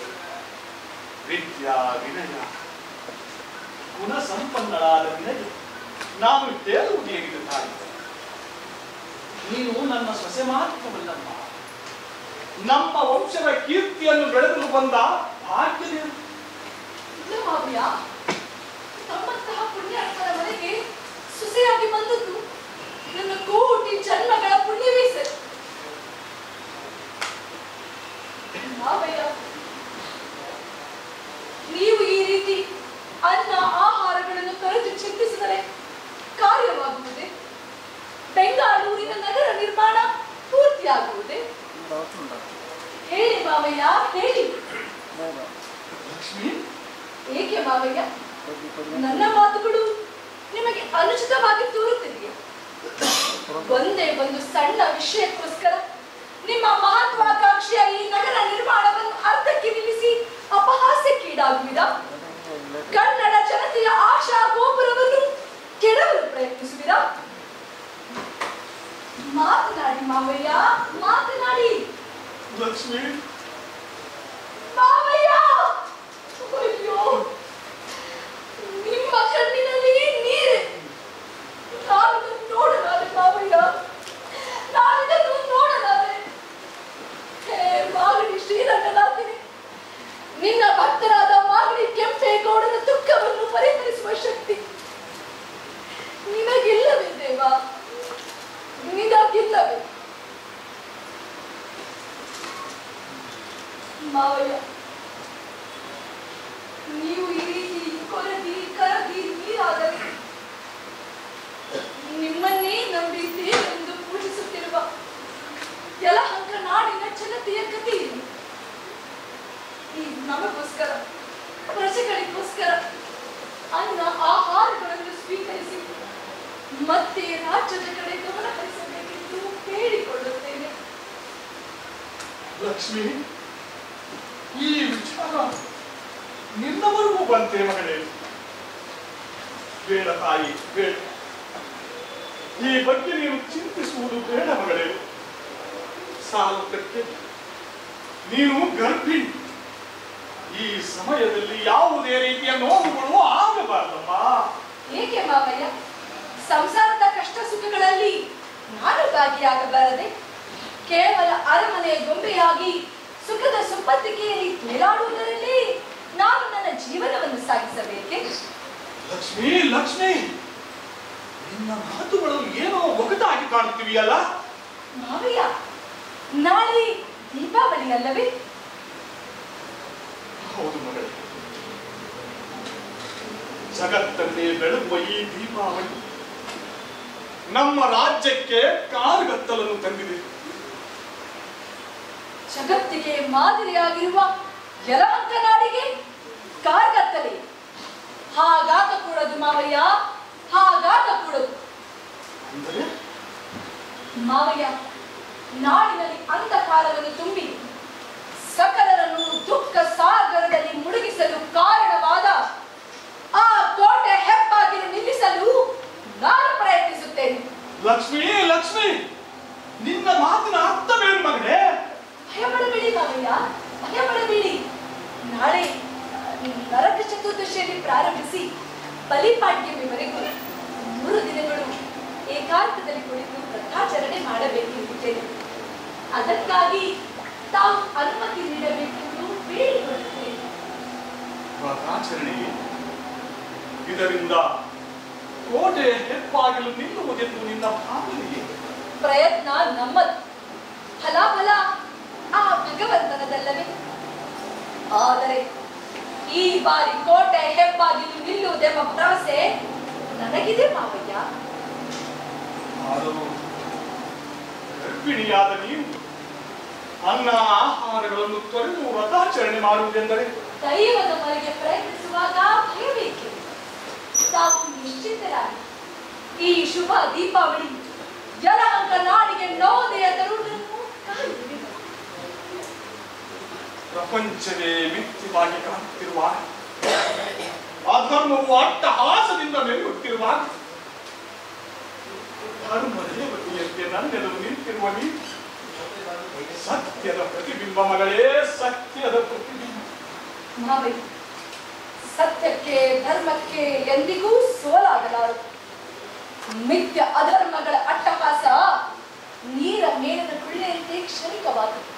ವಿದ್ಯಾ ವಿನಯ ಗುಣ ಸಂಪನ್ನಳಾದ ನಿನಗೆ ನಾನು ಹೇಳುವುದು ಹೇಗಿದೆ ತಾಯಿ? ನೀನು ನನ್ನ ಸೊಸೆ ಮಾತ್ರವಲ್ಲಮ್ಮ, ನಮ್ಮ ವಂಶದ ಕೀರ್ತಿಯನ್ನು ಬೆಳೆದು ಬಂದ ಭಾಗ್ಯದೇವ. ಇಲ್ಲ ಮಾವಯ್ಯ, ತಮ್ಮಂತಹ ಪುಣ್ಯಾತ್ಮರ ಮನೆಗೆ ಸುಸೆಯಾಗಿ ಬಂದದ್ದು ನನ್ನ ಕೋಟಿ ಜನ್ಮಗಳ ಪುಣ್ಯವೇ ಸರಿ. ಮಾವಯ್ಯ, ನೀವು ಈ ರೀತಿ ಅನ್ನ ಆಹಾರಗಳನ್ನು ತೊರೆದು ಚಿಂತಿಸಿದರೆ ಕಾರ್ಯವಾಗುವುದೇ? ಬೆಂಗಳೂರಿನ ನಗರ ನಿರ್ಮಾಣ ಪೂರ್ತಿಯಾಗುವುದೇ? ಹೇಳಿ ಮಾವಯ್ಯ, ಹೇಳಿ. ಲಕ್ಷ್ಮಿ, ಏಕೆ ಮಾವಯ್ಯ, ನನ್ನ ಮಾತುಗಳು ನಿಮಗೆ ಅನುಚಿತವಾಗಿ ತೋರುತ್ತಿದೆಯೇ? ಒಂದೇ ಒಂದು ಸಣ್ಣ ವಿಷಯಕ್ಕೋಸ್ಕರ ನಿಮ್ಮ ಮಹತ್ವಾಕಾಂಕ್ಷೆಯ ಈ ನಗರ ನಿರ್ಮಾಣವನ್ನು ಅರ್ಧಕ್ಕೆ ನಿಲ್ಲಿಸಿ ಅಪಹಾಸ್ಯಕ್ಕೀಡಾಗುವಿರಾ? ಕನ್ನಡ ಜನತೆಯ ಆಶಾ ಗೋಪುರವನ್ನು ಕೆಡವಲು ಪ್ರಯತ್ನಿಸುವಿರಾ? ಮಾತನಾಡಿ ಮಾವಯ್ಯ, ಮಾತನಾಡಿ. ಲಕ್ಷ್ಮಿ, ಮಾವಯ್ಯ, ಅಯ್ಯೋ, ನಿಮ್ಮ ಕಣ್ಣಿನಲ್ಲಿ ನೀರೆ. ನಾನಿದನ್ನು ನೋಡಲಾರೆ ಮಾವಯ್ಯ, ನಾನಿದನ್ನು ನೋಡಲಾರೆ. ಹೇ ಮಾಗಡಿ ಶ್ರೀರಂಗನಾಥನೇ, ನಿನ್ನ ಭಕ್ತರಾದ ಮಾಗಡಿ ಕೆಂಪೇಗೌಡನ ದುಃಖವನ್ನು ಪರಿಹರಿಸುವ ಶಕ್ತಿ ನಿನಗಿಲ್ಲವೇ ದೇವ, ನಿನಗಿಲ್ಲವೇ? ಮಾವಯ್ಯ, ನೀವು ಈ ರೀತಿ ಕೊರದಿ ಕರದಿ ನೀರಾದರೆ ನಿಮ್ಮನ್ನೇ ನಂಬಿ ದೇವರೆಂದು ಪೂಜಿಸುತ್ತಿರುವ ಯಲಹಂಕ ನಾಡಿನ ಜನತೆಯ ಗತಿ ಏನು? ನೀವು ನಮಗೋಸ್ಕರ, ಪ್ರಜೆಗಳಿಗೋಸ್ಕರ ಅನ್ನ ಆಹಾರಗಳನ್ನು ಸ್ವೀಕರಿಸಿ ಮತ್ತೆ ರಾಜ್ಯದ ಕಡೆ ಗಮನ ಹರಿಸಬೇಕೆಂದು ಕೇಳಿಕೊಳ್ಳುತ್ತೇನೆ. ಲಕ್ಷ್ಮಿ, ಈ ವಿಚಾರ ನಿನ್ನವರೆಗೂ ಬಂತೆ ಮಗಳೇ. ಬೇಡ ತಾಯಿ, ಬೇಡ. ಈ ಬಗ್ಗೆ ನೀನು ಚಿಂತಿಸುವುದು ಬೇಡ ಮಗಳೇ. ಸಾಲುತ್ತಕ್ಕೆ ನೀನು ಗರ್ಭಿಣಿ. ಈ ಸಮಯದಲ್ಲಿ ಯಾವುದೇ ರೀತಿಯ ನೋವುಗಳು ಆಗಬಾರದಮ್ಮ. ಏಕೆ ಮಾವಯ್ಯ? ಸಂಸಾರದ ಕಷ್ಟ ಸುಖಗಳಲ್ಲಿ ನಾನು ಭಾಗಿಯಾಗಬಾರದೆ? ಕೇವಲ ಅರಮನೆಯ ಗೊಂಬೆಯಾಗಿ ಸುಖದ ಸಂಪತ್ತಿಗೆಯಲ್ಲಿ ತೇಲಾಡುವುದರಲ್ಲಿ ನಾನು ನನ್ನ ಜೀವನವನ್ನು ಸಾಗಿಸಬೇಕೆ? ಲಕ್ಷ್ಮಿ, ಲಕ್ಷ್ಮಿ, ನಿನ್ನ ಮಾತುಗಳು ಏನೋ ಒಗಟಾಗಿ ಕಾಣುತ್ತಿವೆಯಲ್ಲ. ಮಾವಯ್ಯ, ನಾಳೆ ದೀಪಾವಳಿ ಅಲ್ಲವೇ? ಹೌದು ಮಗಳೇ, ಜಗತ್ತನ್ನೇ ಬೆಳಗುವ ಈ ದೀಪಾವಳಿ ನಮ್ಮ ರಾಜ್ಯಕ್ಕೆ ಕಾರ್ಗತ್ತಲನ್ನು ತಂದಿದೆ. ಜಗತ್ತಿಗೆ ಮಾದರಿಯಾಗಿರುವ ಯಲಹಂಕ ನಾಡಿಗೆ ಕಾರ್ಗತ್ತಲೆ ಹಾಗಾಗಕೂಡದು ಮಾವಯ್ಯ, ಹಾಗಾಗಕೂಡದು. ಅಂದರೆ ಮಾವಯ್ಯ, ನಾಡಿನಲ್ಲಿ ಅಂಧಕಾರವನ್ನು ತುಂಬಿ ಸಕಲರನ್ನು ದುಃಖ ಸಾಗರದಲ್ಲಿ ಮುಳುಗಿಸಲು ಕಾರಣವಾದ ಆ ಕೋಟೆ ಹೆಪ್ಪಾಗಿನ ನಿಲ್ಲಿಸಲು ನಾನು ಪ್ರಯತ್ನಿಸುತ್ತೇನೆ. ಲಕ್ಷ್ಮಿ, ಲಕ್ಷ್ಮಿ, ನಿನ್ನ ಮಾತಿನ ಅರ್ಥವೇನು ಮಗಳೇ? ಭಯಪಡಬೇಡಿ ಮಾವಯ್ಯ, ಭಯಪಡಬೇಡಿ. ನಾಳೆ ನರಕ ಚತುರ್ದಶಿಯಲ್ಲಿ ಪ್ರಾರಂಭಿಸಿ ಬಲಿಪಾಡ್ಯಮಿವರೆಗೂ 3 ದಿನಗಳು ಏಕಾಂತದಲ್ಲಿ ಕುಳಿತು ವ್ರತಾಚರಣೆ ಮಾಡಬೇಕೆಂದಿದ್ದೇನೆ. ಅದಕ್ಕಾಗಿ ತಾವು ಅನುಮತಿ ನೀಡಬೇಕೆಂದು ಬೇಡಿಕೊಳ್ಳುತ್ತೇನೆ. ವ್ರತಾಚರಣೆ ಇದರಿಂದ ಕೋಟೆ ಹೆಪ್ಪಾಗಲು ನಿಲ್ಲುವುದೆಂದು ನಿನ್ನ ಭಾವನೆ? ಪ್ರಯತ್ನ ನಮ್ಮದು, ಫಲಾಫಲ ಆ ಭಗವಂತನದಲ್ಲವೇ? ಆದರೆ ಈ ಬಾರಿ ಕೋಟೆ ಹೆಪ್ಪಾಗಿಲು ನಿಲ್ಲುವುದೆಂಬ ಭರವಸೆ ನನಗಿದೆ ಮಾವಯ್ಯ. ಆದರೂ ಗರ್ಭಿಣಿಯಾದ ನೀವು ಅನ್ನ ಆಹಾರಗಳನ್ನು ತೊರೆದು ವ್ರತಾಚರಣೆ ಮಾಡುವುದೆಂದರೆ? ದೈವದ ಹೊರಗೆ ಪ್ರಯತ್ನಿಸುವಾಗ ಭಯಬೇಕೆ? ತಾವು ನಿಶ್ಚಿತರಾಗಿ ಈ ಶುಭ ದೀಪಾವಳಿ ಯಲಹಂಕ ನಾಡಿಗೆ ನವೋದಯ ತರುವುದನ್ನು ಕಾಯುತ್ತಿದೆ. ಪ್ರಪಂಚವೇ ಮಿಥ್ಯವಾಗಿ ಕಾಣುತ್ತಿರುವಾಗ, ಅಧರ್ಮವು ಅಟ್ಟಹಾಸದಿಂದ ಮೆರೆಯುತ್ತಿರುವಾಗ, ಧರ್ಮ ದೇವತೆಯಂತೆ ನನ್ನೆದುರು ನಿಂತಿರುವ ನೀವು ಸತ್ಯದ ಪ್ರತಿಬಿಂಬ ಮಗಳೇ, ಸತ್ಯದ ಪ್ರತಿಬಿಂಬ. ಮಾವಯ್ಯ, ಸತ್ಯಕ್ಕೆ ಧರ್ಮಕ್ಕೆ ಎಂದಿಗೂ ಸೋಲಾಗಲಾರದು. ಮಿಥ್ಯ ಅಧರ್ಮಗಳ ಅಟ್ಟಹಾಸ ನೀರ ಮೇಲಿನ ಕೊಳ್ಳೆಯಂತೆ ಕ್ಷಣಿಕವಾದದ್ದು.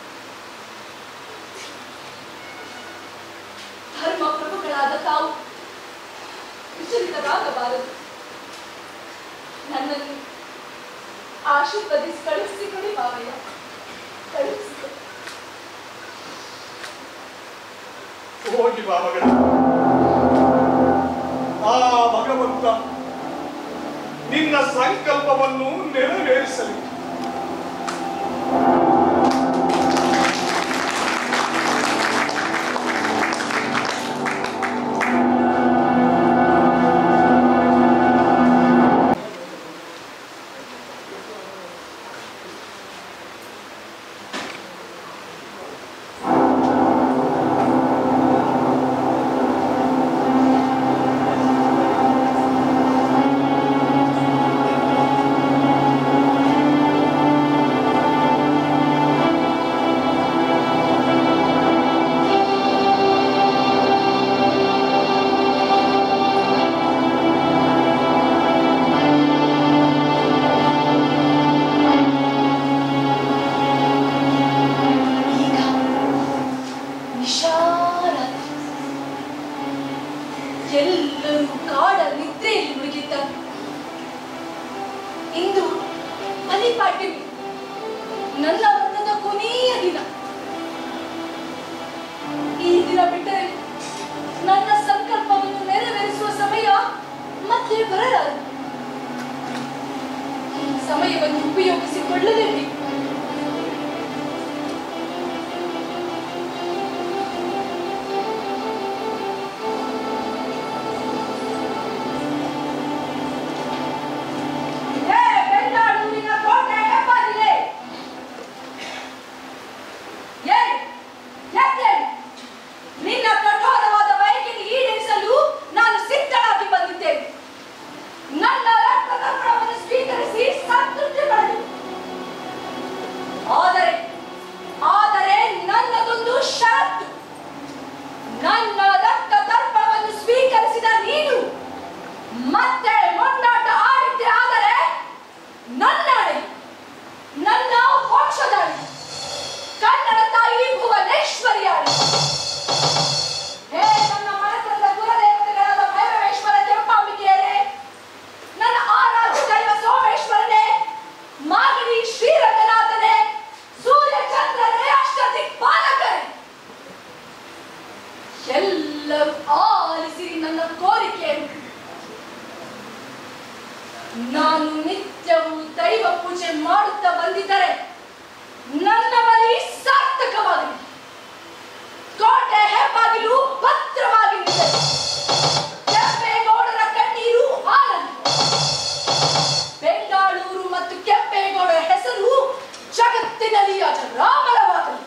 ಧರ್ಮ ಪ್ರಭುಗಳಾದ ತಾವು ವಿಚಲಿತರಾಗಬಾರದು. ನನ್ನನ್ನು ಆಶೀರ್ವದಿಸಿ ಕಳುಹಿಸಿಕೊಡಿ ಮಾವಯ್ಯ, ಕಳುಹಿಸಿಕೊಡಿ. ಹೋಗಿ ಬಾ ಮಗಳ. ಆ ಭಗವಂತ ನಿನ್ನ ಸಂಕಲ್ಪವನ್ನು ನೆರವೇರಿಸಲಿ. ಸಮಯವನ್ನು ಉಪಯೋಗಿಸಿಕೊಳ್ಳಲೇಬೇಕು. ನಿನ್ನ ಕಠೋರವಾದ ಬಯಕೆಗೆ ಈಡೇರಿಸಲು ನಾನು ಸಿದ್ಧನಾಗಿ ಬಂದಿದ್ದೇನೆ. ನನ್ನ ರಕ್ತದರ್ಪಣವನ್ನು ಸ್ವೀಕರಿಸಿ ಸಂತೃಪ್ತಿ ಪಡೆದು. ಆದರೆ ನನ್ನದೊಂದು ಷರತ್ತು. ನನ್ನ ರಕ್ತದರ್ಪಣವನ್ನು ಸ್ವೀಕರಿಸಿದ ನೀನು ಮತ್ತೆ ಮೊಂಡಾಟ ಆಡಿದ್ದೆ ಆದರೆ ನನ್ನ ವಂಶದಾಳಿ ಕನ್ನಡ ತಾಯಿ ಭುವನೇಶ್ವರಿಯಾಳಿ. ಹೇ ನನ್ನ ಮನಸ್ಸದ ಗುರುದೇವತೆಗಳಾದ ಭೈರವೇಶ್ವರ ಕೆಂಪಾಂಬಿಕೆಯರೇ, ನನ್ನ ಆರಾಧ್ಯ ದೈವ ಸೋಮೇಶ್ವರನೇ, ಮಾಗಡಿ ಶ್ರೀರಂಗನಾಥನೇ, ಸೂರ್ಯ ಚಂದ್ರನೇ, ಅಷ್ಟದಿಕ್ಪಾಲಕರೇ, ಎಲ್ಲರೂ ಆಲಿಸಿರಿ ನನ್ನ ಕೋರಿಕೆಯನ್ನು. ನಾನು ನಿತ್ಯವೂ ದೈವ ಪೂಜೆ ಮಾಡುತ್ತಾ ಬಂದಿದ್ದರೆ ನನ್ನ ಬಲಿ ಸಾರ್ಥಕವಾಗಲಿ. ಕೋಟೆ ಹೆಬ್ಬಾಗಿಲು ಭದ್ರವಾಗಿ ನಿಂತಿದೆ. ಕೆಂಪೇಗೌಡರ ಕಣ್ಣೀರು ಹಾರಲಿ. ಬೆಂಗಾಳೂರು ಮತ್ತು ಕೆಂಪೇಗೌಡರ ಹೆಸರು ಜಗತ್ತಿನಲ್ಲಿ ಅಜರಾಮರವಾಗಲಿ.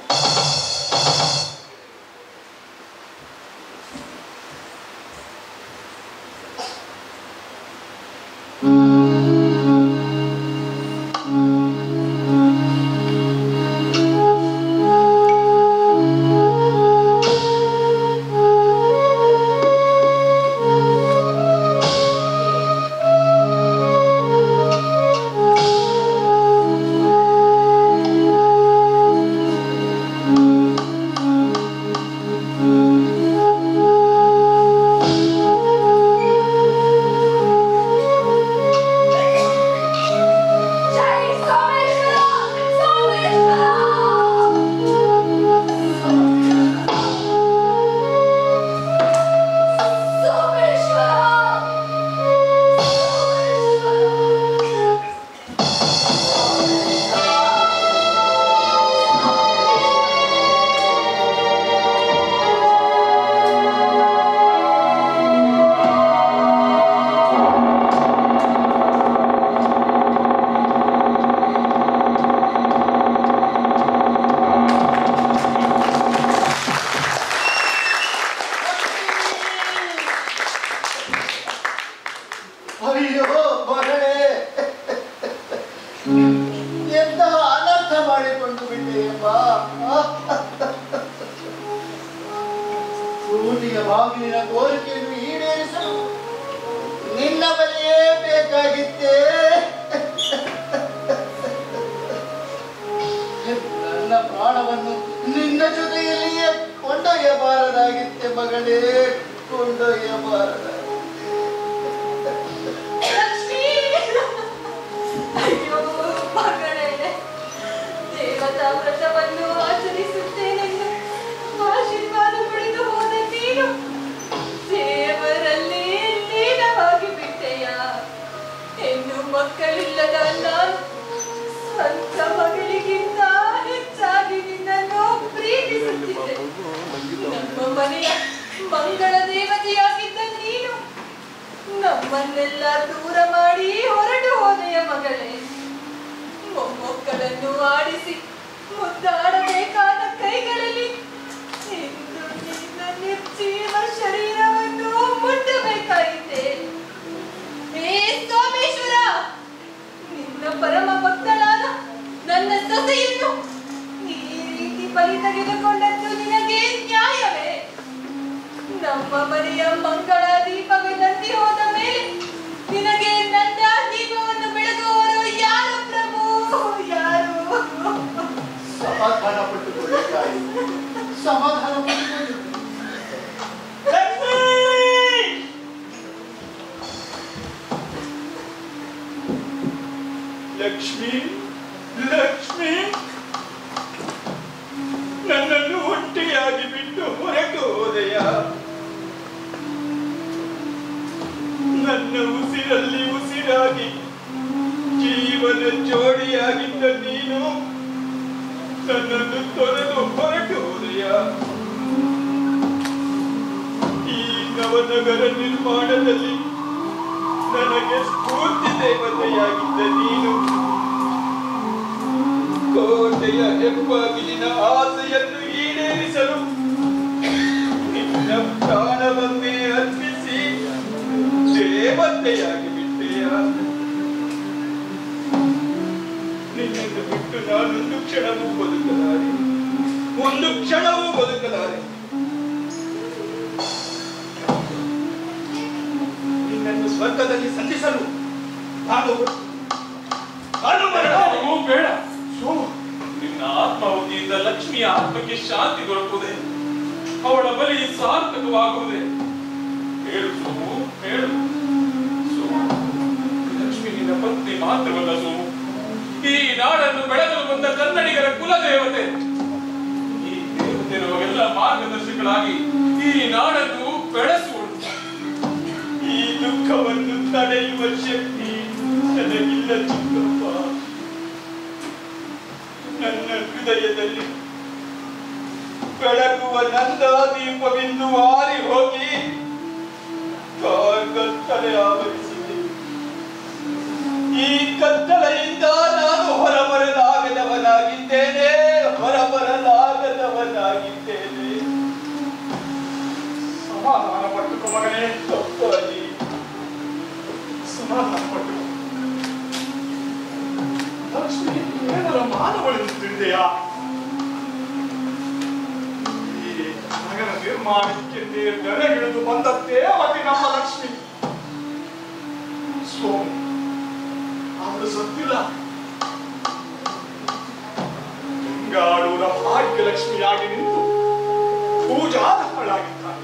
ಬಾಗಿಲಿನ ಕೋರಿಕೆಯನ್ನು ಈಡೇರಿಸಲು ನಿನ್ನ ಬಳಿಯೇ ಬೇಕಾಗಿತ್ತೇ. ನನ್ನ ಪ್ರಾಣವನ್ನು ನಿನ್ನ ಜೊತೆಯಲ್ಲಿಯೇ ಕೊಂಡೊಯ್ಯಬಾರದಾಗಿತ್ತೆ ಮಗಳೇ, ಕೊಂಡೊಯ್ಯಬಾರದಾಗಿತ್ತೆ. ಅಯ್ಯೋ ಮಗಳೇ, ದೇವತಾ ವ್ರತವನ್ನು ಆಚರಿಸುತ್ತೇನೆಂದು ಆಶೀರ್ವಾದ ಪಡೆದು ಹೋದ ನೀನು ದೇವರಲ್ಲಿ ಲೀನವಾಗಿ ಬಿಟ್ಟೆಯ. ಹೆಣ್ಣು ಮಕ್ಕಳಿಲ್ಲದ ನಾನು ಸ್ವಂತ ಮಗಳಿಗಿಂತ ಹೆಚ್ಚಾಗಿ ನಿನ್ನನ್ನು ಪ್ರೀತಿಸುತ್ತಿದ್ದೆ. ನಮ್ಮ ಮನೆಯ ಮಂಗಳ ದೇವತೆಯಾಗಿದ್ದ ನೀನು ನಮ್ಮನ್ನೆಲ್ಲ ದೂರ ಮಾಡಿ ಹೊರಟು ಹೋದೆಯ ಮಗಳೇ. ಮೊಮ್ಮಕ್ಕಳನ್ನು ಆಡಿಸಿ ಮುದ್ದಾಡಬೇಕಾದ ಕೈಗಳಲ್ಲಿ ಇಂದು ನಿನ್ನ ನಿರ್ಜೀವ ಶರೀರವನ್ನು ಮುಟ್ಟಬೇಕಾಯಿತೆ. ಹೇ ಸೋಮೇಶ್ವರ, ನಿನ್ನ ಪರಮ ಭಕ್ತಳಾದ ನನ್ನ ಸೊಸೆಯನ್ನು ಈ ರೀತಿ ಬಲಿ ತೆಗೆದುಕೊಂಡದ್ದು ನಿನಗೆ ನ್ಯಾಯವೇ? ನಮ್ಮ ಮನೆಯ ಮಂಗಳ ದೀಪವೇ ನಂದಿ ಹೋದ ಮೇಲೆ ನಿನಗೆ ನನ್ನ ದೀಪವನ್ನು ಬೆಳಗುವವರು ಯಾರು ಪ್ರಭು, ಯಾರು? ಸಮಾಧಾನ ಪಟ್ಟುಕೊಳ್ಳಿ, ಸಮಾಧಾನ ಪಟ್ಟುಕೊಳ್ಳಿ. ಲಕ್ಷ್ಮಿ, ಲಕ್ಷ್ಮಿ, ನನ್ನನ್ನು ಒಟ್ಟಿಯಾಗಿ ಬಿಟ್ಟು ಹೊರಟು ಹೋದೆಯ. ನನ್ನ ಉಸಿರಲ್ಲಿ ಉಸಿರಾಗಿ ಜೀವನ ನನ್ನನ್ನು ತೊರೆದು ಹೊರಟು ಹೋದೆಯ. ಈ ನವನಗರ ನಿರ್ಮಾಣದಲ್ಲಿ ನನಗೆ ಸ್ಫೂರ್ತಿ ದೇವತೆಯಾಗಿದ್ದ ನೀನು ಕೋಟೆಯ ಹೆಬ್ಬಾಗಿಲಿನ ಆಸೆಯನ್ನು ಈಡೇರಿಸಲು ನಿನ್ನ ಪ್ರಾಣವನ್ನೇ ಅರ್ಪಿಸಿ ದೇವತೆಯಾಗಿ ಬಿಟ್ಟೆಯ. ನಿನ್ನನ್ನು ಬಿಟ್ಟು ನಾನೊಂದು ಕ್ಷಣವೂ ಬದುಕಲಾರೆ, ಒಂದು ಕ್ಷಣವೂ ಬದುಕಲಾರೆ. ನಿನ್ನನ್ನು ಸ್ವರ್ಗದಲ್ಲಿ ಸಂಧಿಸಲು ನಾನು ಬೇಡ. ನಿನ್ನ ಆತ್ಮಾವಧಿಯಿಂದ ಲಕ್ಷ್ಮಿಯ ಆತ್ಮಕ್ಕೆ ಶಾಂತಿ ದೊರಕುವುದೇ, ಅವಳ ಬಲಿ ಸಾರ್ಥಕವಾಗುವುದೇ? ಹೇಳು ಸೋಮು, ಹೇಳು. ಸೋಮು, ಲಕ್ಷ್ಮಿ ನಿನ್ನ ಪತ್ನಿ ಮಾತ್ರವಲ್ಲ ಸೋಮು, ಈ ನಾಡನ್ನು ಬೆಳಗಲು ಬಂದ ಕನ್ನಡಿಗರ ಕುಲದೇವತೆ. ಈ ದೇವತೆ ನಮಗೆಲ್ಲ ಮಾರ್ಗದರ್ಶಕರಾಗಿ ಈ ನಾಡನ್ನು ಬೆಳೆಸುವುದು. ಈ ದುಃಖವನ್ನು ತಡೆಯುವ ಶಕ್ತಿ ನನಗಿಲ್ಲ ಚಿಕ್ಕಪ್ಪ. ನನ್ನ ಹೃದಯದಲ್ಲಿ ಬೆಳಗುವ ನಂದಾದೀಪವೆಂದು ಹಾರಿ ಹೋಗಿ ಕತ್ತಲೆ ಆವರಿಸಿದೆ. ಈ ಕತ್ತಲೆಯಿಂದ ನಾನು ಹೊರಬರಲಾಗದವನಾಗಿದ್ದೇನೆ. ಸಮಾಧಾನ ಪಟ್ಟುಕೋ ಮಗನೇ, ತಪ್ಪಾಗಿ ಸಮಾಧಾನ ಪಟ್ಟು. ಲಕ್ಷ್ಮಿ ಏನಾರ ಮಾನವಳಿಸುತ್ತಿದೆಯಾ? ಈ ನಗರ ನಿರ್ಮಾಣಕ್ಕೆ ದೆರೆಗಿಳಿದು ಬಂದ ದೇವತೆ ನಮ್ಮ ಲಕ್ಷ್ಮಿ. ಸ್ವಾಮಿ ಅವಳು ಸತ್ತಿಲ್ಲ. ಗಂಗಾಳೂರ ಭಾಗ್ಯಲಕ್ಷ್ಮಿಯಾಗಿ ನಿಂತು ಪೂಜಾರ್ಹಳಾಗಿದ್ದಾಳೆ.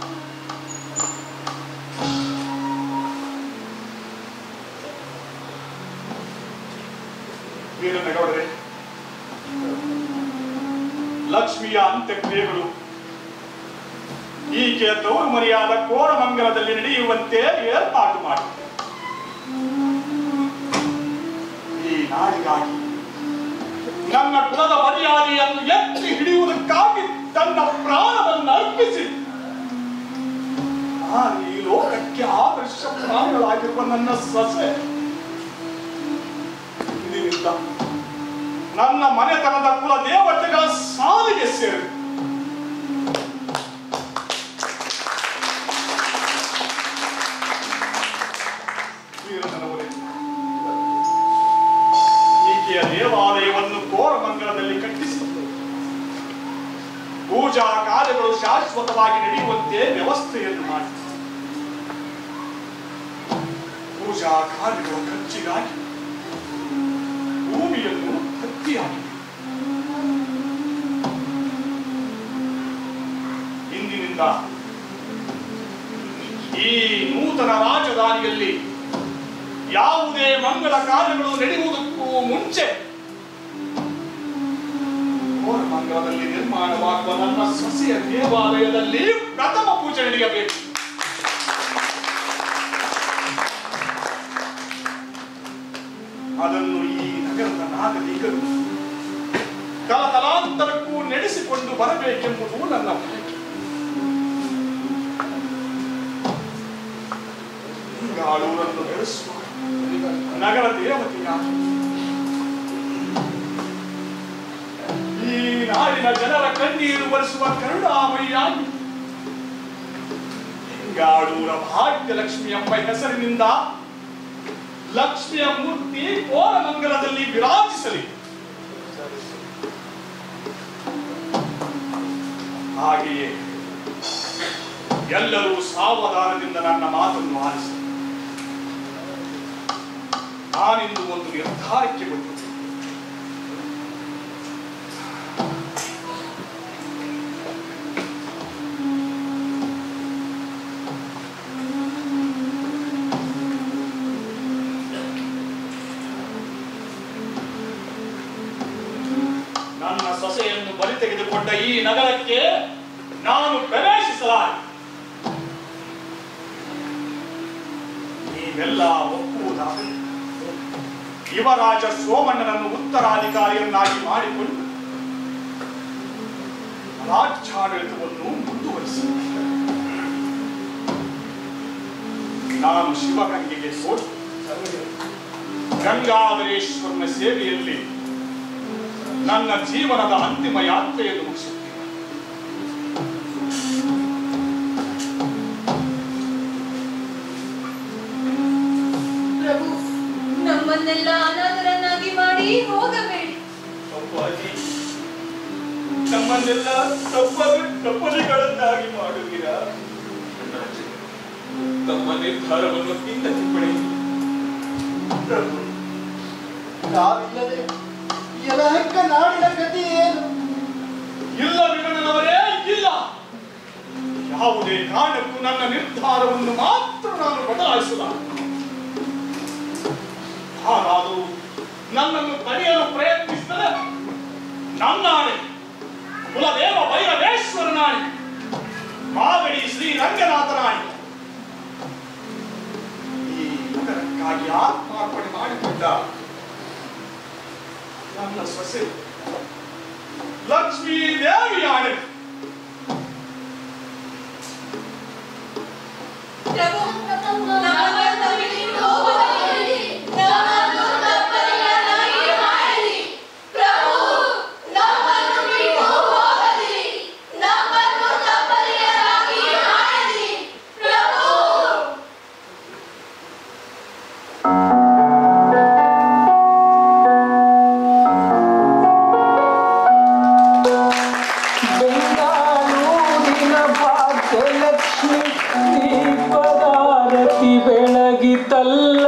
ವೀರನಗೌಡರೇ, ಲಕ್ಷ್ಮಿಯ ಅಂತ್ಯಕ್ರಿಯೆಗಳು ಈಕೆಯ ತೌರುಮರಿಯಾದ ಕೋರಮಂಗಲದಲ್ಲಿ ನಡೆಯುವಂತೆ ಏರ್ಪಾಟು ಮಾಡಿ ಈ ನಾಡಿಗಾಗಿ ನನ್ನ ಕುಲದ ಮರ್ಯಾದೆಯನ್ನು ಎತ್ತಿ ಹಿಡಿಯುವುದಕ್ಕಾಗಿ ತನ್ನ ಪ್ರಾಣವನ್ನು ಅರ್ಪಿಸಿ ಈ ಲೋಕಕ್ಕೆ ಆದರ್ಶ ಪ್ರಾಣಿಗಳಾಗಿರುವ ನನ್ನ ಸೊಸೆ ಇಂದಿನಿಂದ ನನ್ನ ಮನೆತನದ ಕುಲ ದೇವತೆಗಳ ಸಾಲಿಗೆ ಸೇರಿ ಈಕೆಯ ದೇವಾಲಯವನ್ನು ಕೋರಮಂಗಲದಲ್ಲಿ ಕಟ್ಟಿಸಿ ಪೂಜಾ ಕಾರ್ಯಗಳು ಶಾಶ್ವತವಾಗಿ ನಡೆಯುವಂತೆ ವ್ಯವಸ್ಥೆಯನ್ನು ಮಾಡಿ ಪೂಜಾ ಕಾರ್ಯಗಳ ಖರ್ಚಿಗಾಗಿ ಭೂಮಿಯನ್ನು ಹತ್ತಿಯಾಗಿದೆ. ಇಂದಿನಿಂದ ಈ ನೂತನ ರಾಜಧಾನಿಯಲ್ಲಿ ಯಾವುದೇ ಮಂಗಲ ಕಾರ್ಯಗಳು ನಡೆಯುವುದಕ್ಕೂ ಮುಂಚೆ ಕೋರಮಂಗಲದಲ್ಲಿ ನಿರ್ಮಾಣವಾಗುವ ನನ್ನ ಸೊಸೆಯ ದೇವಾಲಯದಲ್ಲಿ ಪ್ರಥಮ ಪೂಜೆ ನಡೆಯಬೇಕು. ಅದನ್ನು ಈ ನಗರದ ನಾಗರಿಕರು ತಲತಲಾಂತರಕ್ಕೂ ನಡೆಸಿಕೊಂಡು ಬರಬೇಕೆಂಬುದು ನನ್ನ ಬಯಕೆ. ಗಂಗಾಳೂರನ್ನು ಬೆಳೆಸುವ ನಗರ ದೇವತೆಯಾಗಿ ಈ ನಾಡಿನ ಜನರ ಕಣ್ಣೀರು ಬರೆಸುವ ಕರುಣಾಮಯಿಯಾಗಿ ಗಂಗಾಳೂರ ಭಾಗ್ಯಲಕ್ಷ್ಮಿ ಎಂಬ ಹೆಸರಿನಿಂದ ಲಕ್ಷ್ಮಿಯ ಮೂರ್ತಿ ಕೋರಮಂಗಲದಲ್ಲಿ ವಿರಾಜಿಸಲಿ. ಹಾಗೆಯೇ ಎಲ್ಲರೂ ಸಾವಧಾನದಿಂದ ನನ್ನ ಮಾತನ್ನು ಆಲಿಸಿ ನಾನಿಂದು ಒಂದು ನಿರ್ಧಾರಕ್ಕೆ ಬಂದಿದ್ದೆ. ನನ್ನ ಸೊಸೆಯನ್ನು ಬಲಿ ತೆಗೆದುಕೊಂಡ ಈ ನಗರಕ್ಕೆ ನಾನು ಪ್ರವೇಶಿಸಲಾರೆ. ನೀವೆಲ್ಲ ಒಪ್ಪುವುದಾದರೆ ಯುವರಾಜ ಸೋಮಣ್ಣನನ್ನು ಉತ್ತರಾಧಿಕಾರಿಯನ್ನಾಗಿ ಮಾಡಿಕೊಂಡು ರಾಜ್ಯಾಡಳಿತವನ್ನು ಮುಂದುವರಿಸುತ್ತಿದ್ದರು. ನಾನು ಶಿವಗಂಗೆಗೆ ಸೋತು ಗಂಗಾಧರೇಶ್ವರನ ಸೇವೆಯಲ್ಲಿ ನನ್ನ ಜೀವನದ ಅಂತಿಮ ಯಾತ್ರೆಯನ್ನು ಮುಗಿಸುತ್ತೇನೆ. ಪ್ರಭು, ನಮ್ಮನ್ನೆಲ್ಲ ಅನಾಥರನ್ನಾಗಿ ಮಾಡಿ ಹೋಗಬೇಡಿ. ಅಪ್ಪಾಜಿ, ನಮ್ಮನ್ನೆಲ್ಲ ತಪ್ಪಲಿಗಳನ್ನಾಗಿ ಮಾಡುತ್ತೀರಾ? ತಮ್ಮ ನಿರ್ಧಾರವನ್ನು ಹಿಂದಕ್ಕೆ ಪಡೆಯಿರಿ. ಪ್ರಭು, ನಾವಿಲ್ಲದೆ ಯಲಹಂಕ ನಾಡಿನ ಗತಿ ಏನು? ಇಲ್ಲ ವಿಮನನವರೇ, ಇಲ್ಲ. ಯಾವುದೇ ಕಾರಣಕ್ಕೂ ನನ್ನ ನಿರ್ಧಾರವನ್ನು ಮಾತ್ರ ನಾನು ಬದಲಾಯಿಸಲ್ಲ. ಹಾಗಾದರೂ ನನ್ನನ್ನು ತಡೆಯಲು ಪ್ರಯತ್ನಿಸಿದರೆ ನನ್ನಾಣೆ, ಕುಲದೇವ ಭೈರವೇಶ್ವರನಾಣೆ, ಮಾಗಡಿ ಶ್ರೀರಂಗನಾಥನಾಣೆ, ಈ ನಗರಕ್ಕಾಗಿ ಆತ್ಮಾರ್ಪಣೆ ಮಾಡಿಕೊಂಡ ನನ್ನ ಸೊಸೆ ಲಕ್ಷ್ಮೀ ದೇವಿಯಾಣೆ. ಪ್ರಭು, ನಮ್ಮನ್ನು ಬಿಟ್ಟು ಹೋಗಬೇಡಿ. ನಮ್ಮನ್ನು ತಪ್ಪಲಿಗಳನ್ನಾಗಿ ಮಾಡಿ. ಪ್ರಭು, ನಮ್ಮನ್ನು ಬಿಟ್ಟು ಹೋಗಬೇಡಿ. ನಮ್ಮನ್ನು ತಪ್ಪಲಿಗಳನ್ನಾಗಿ ಮಾಡಿ. ಪ್ರಭು. ಬೆಂಗಳೂರಿನ ಭಾಗ್ಯಲಕ್ಷ್ಮಿ ದೀಪದಾರತಿ ಬೆಳಗಿತಲ್ಲ.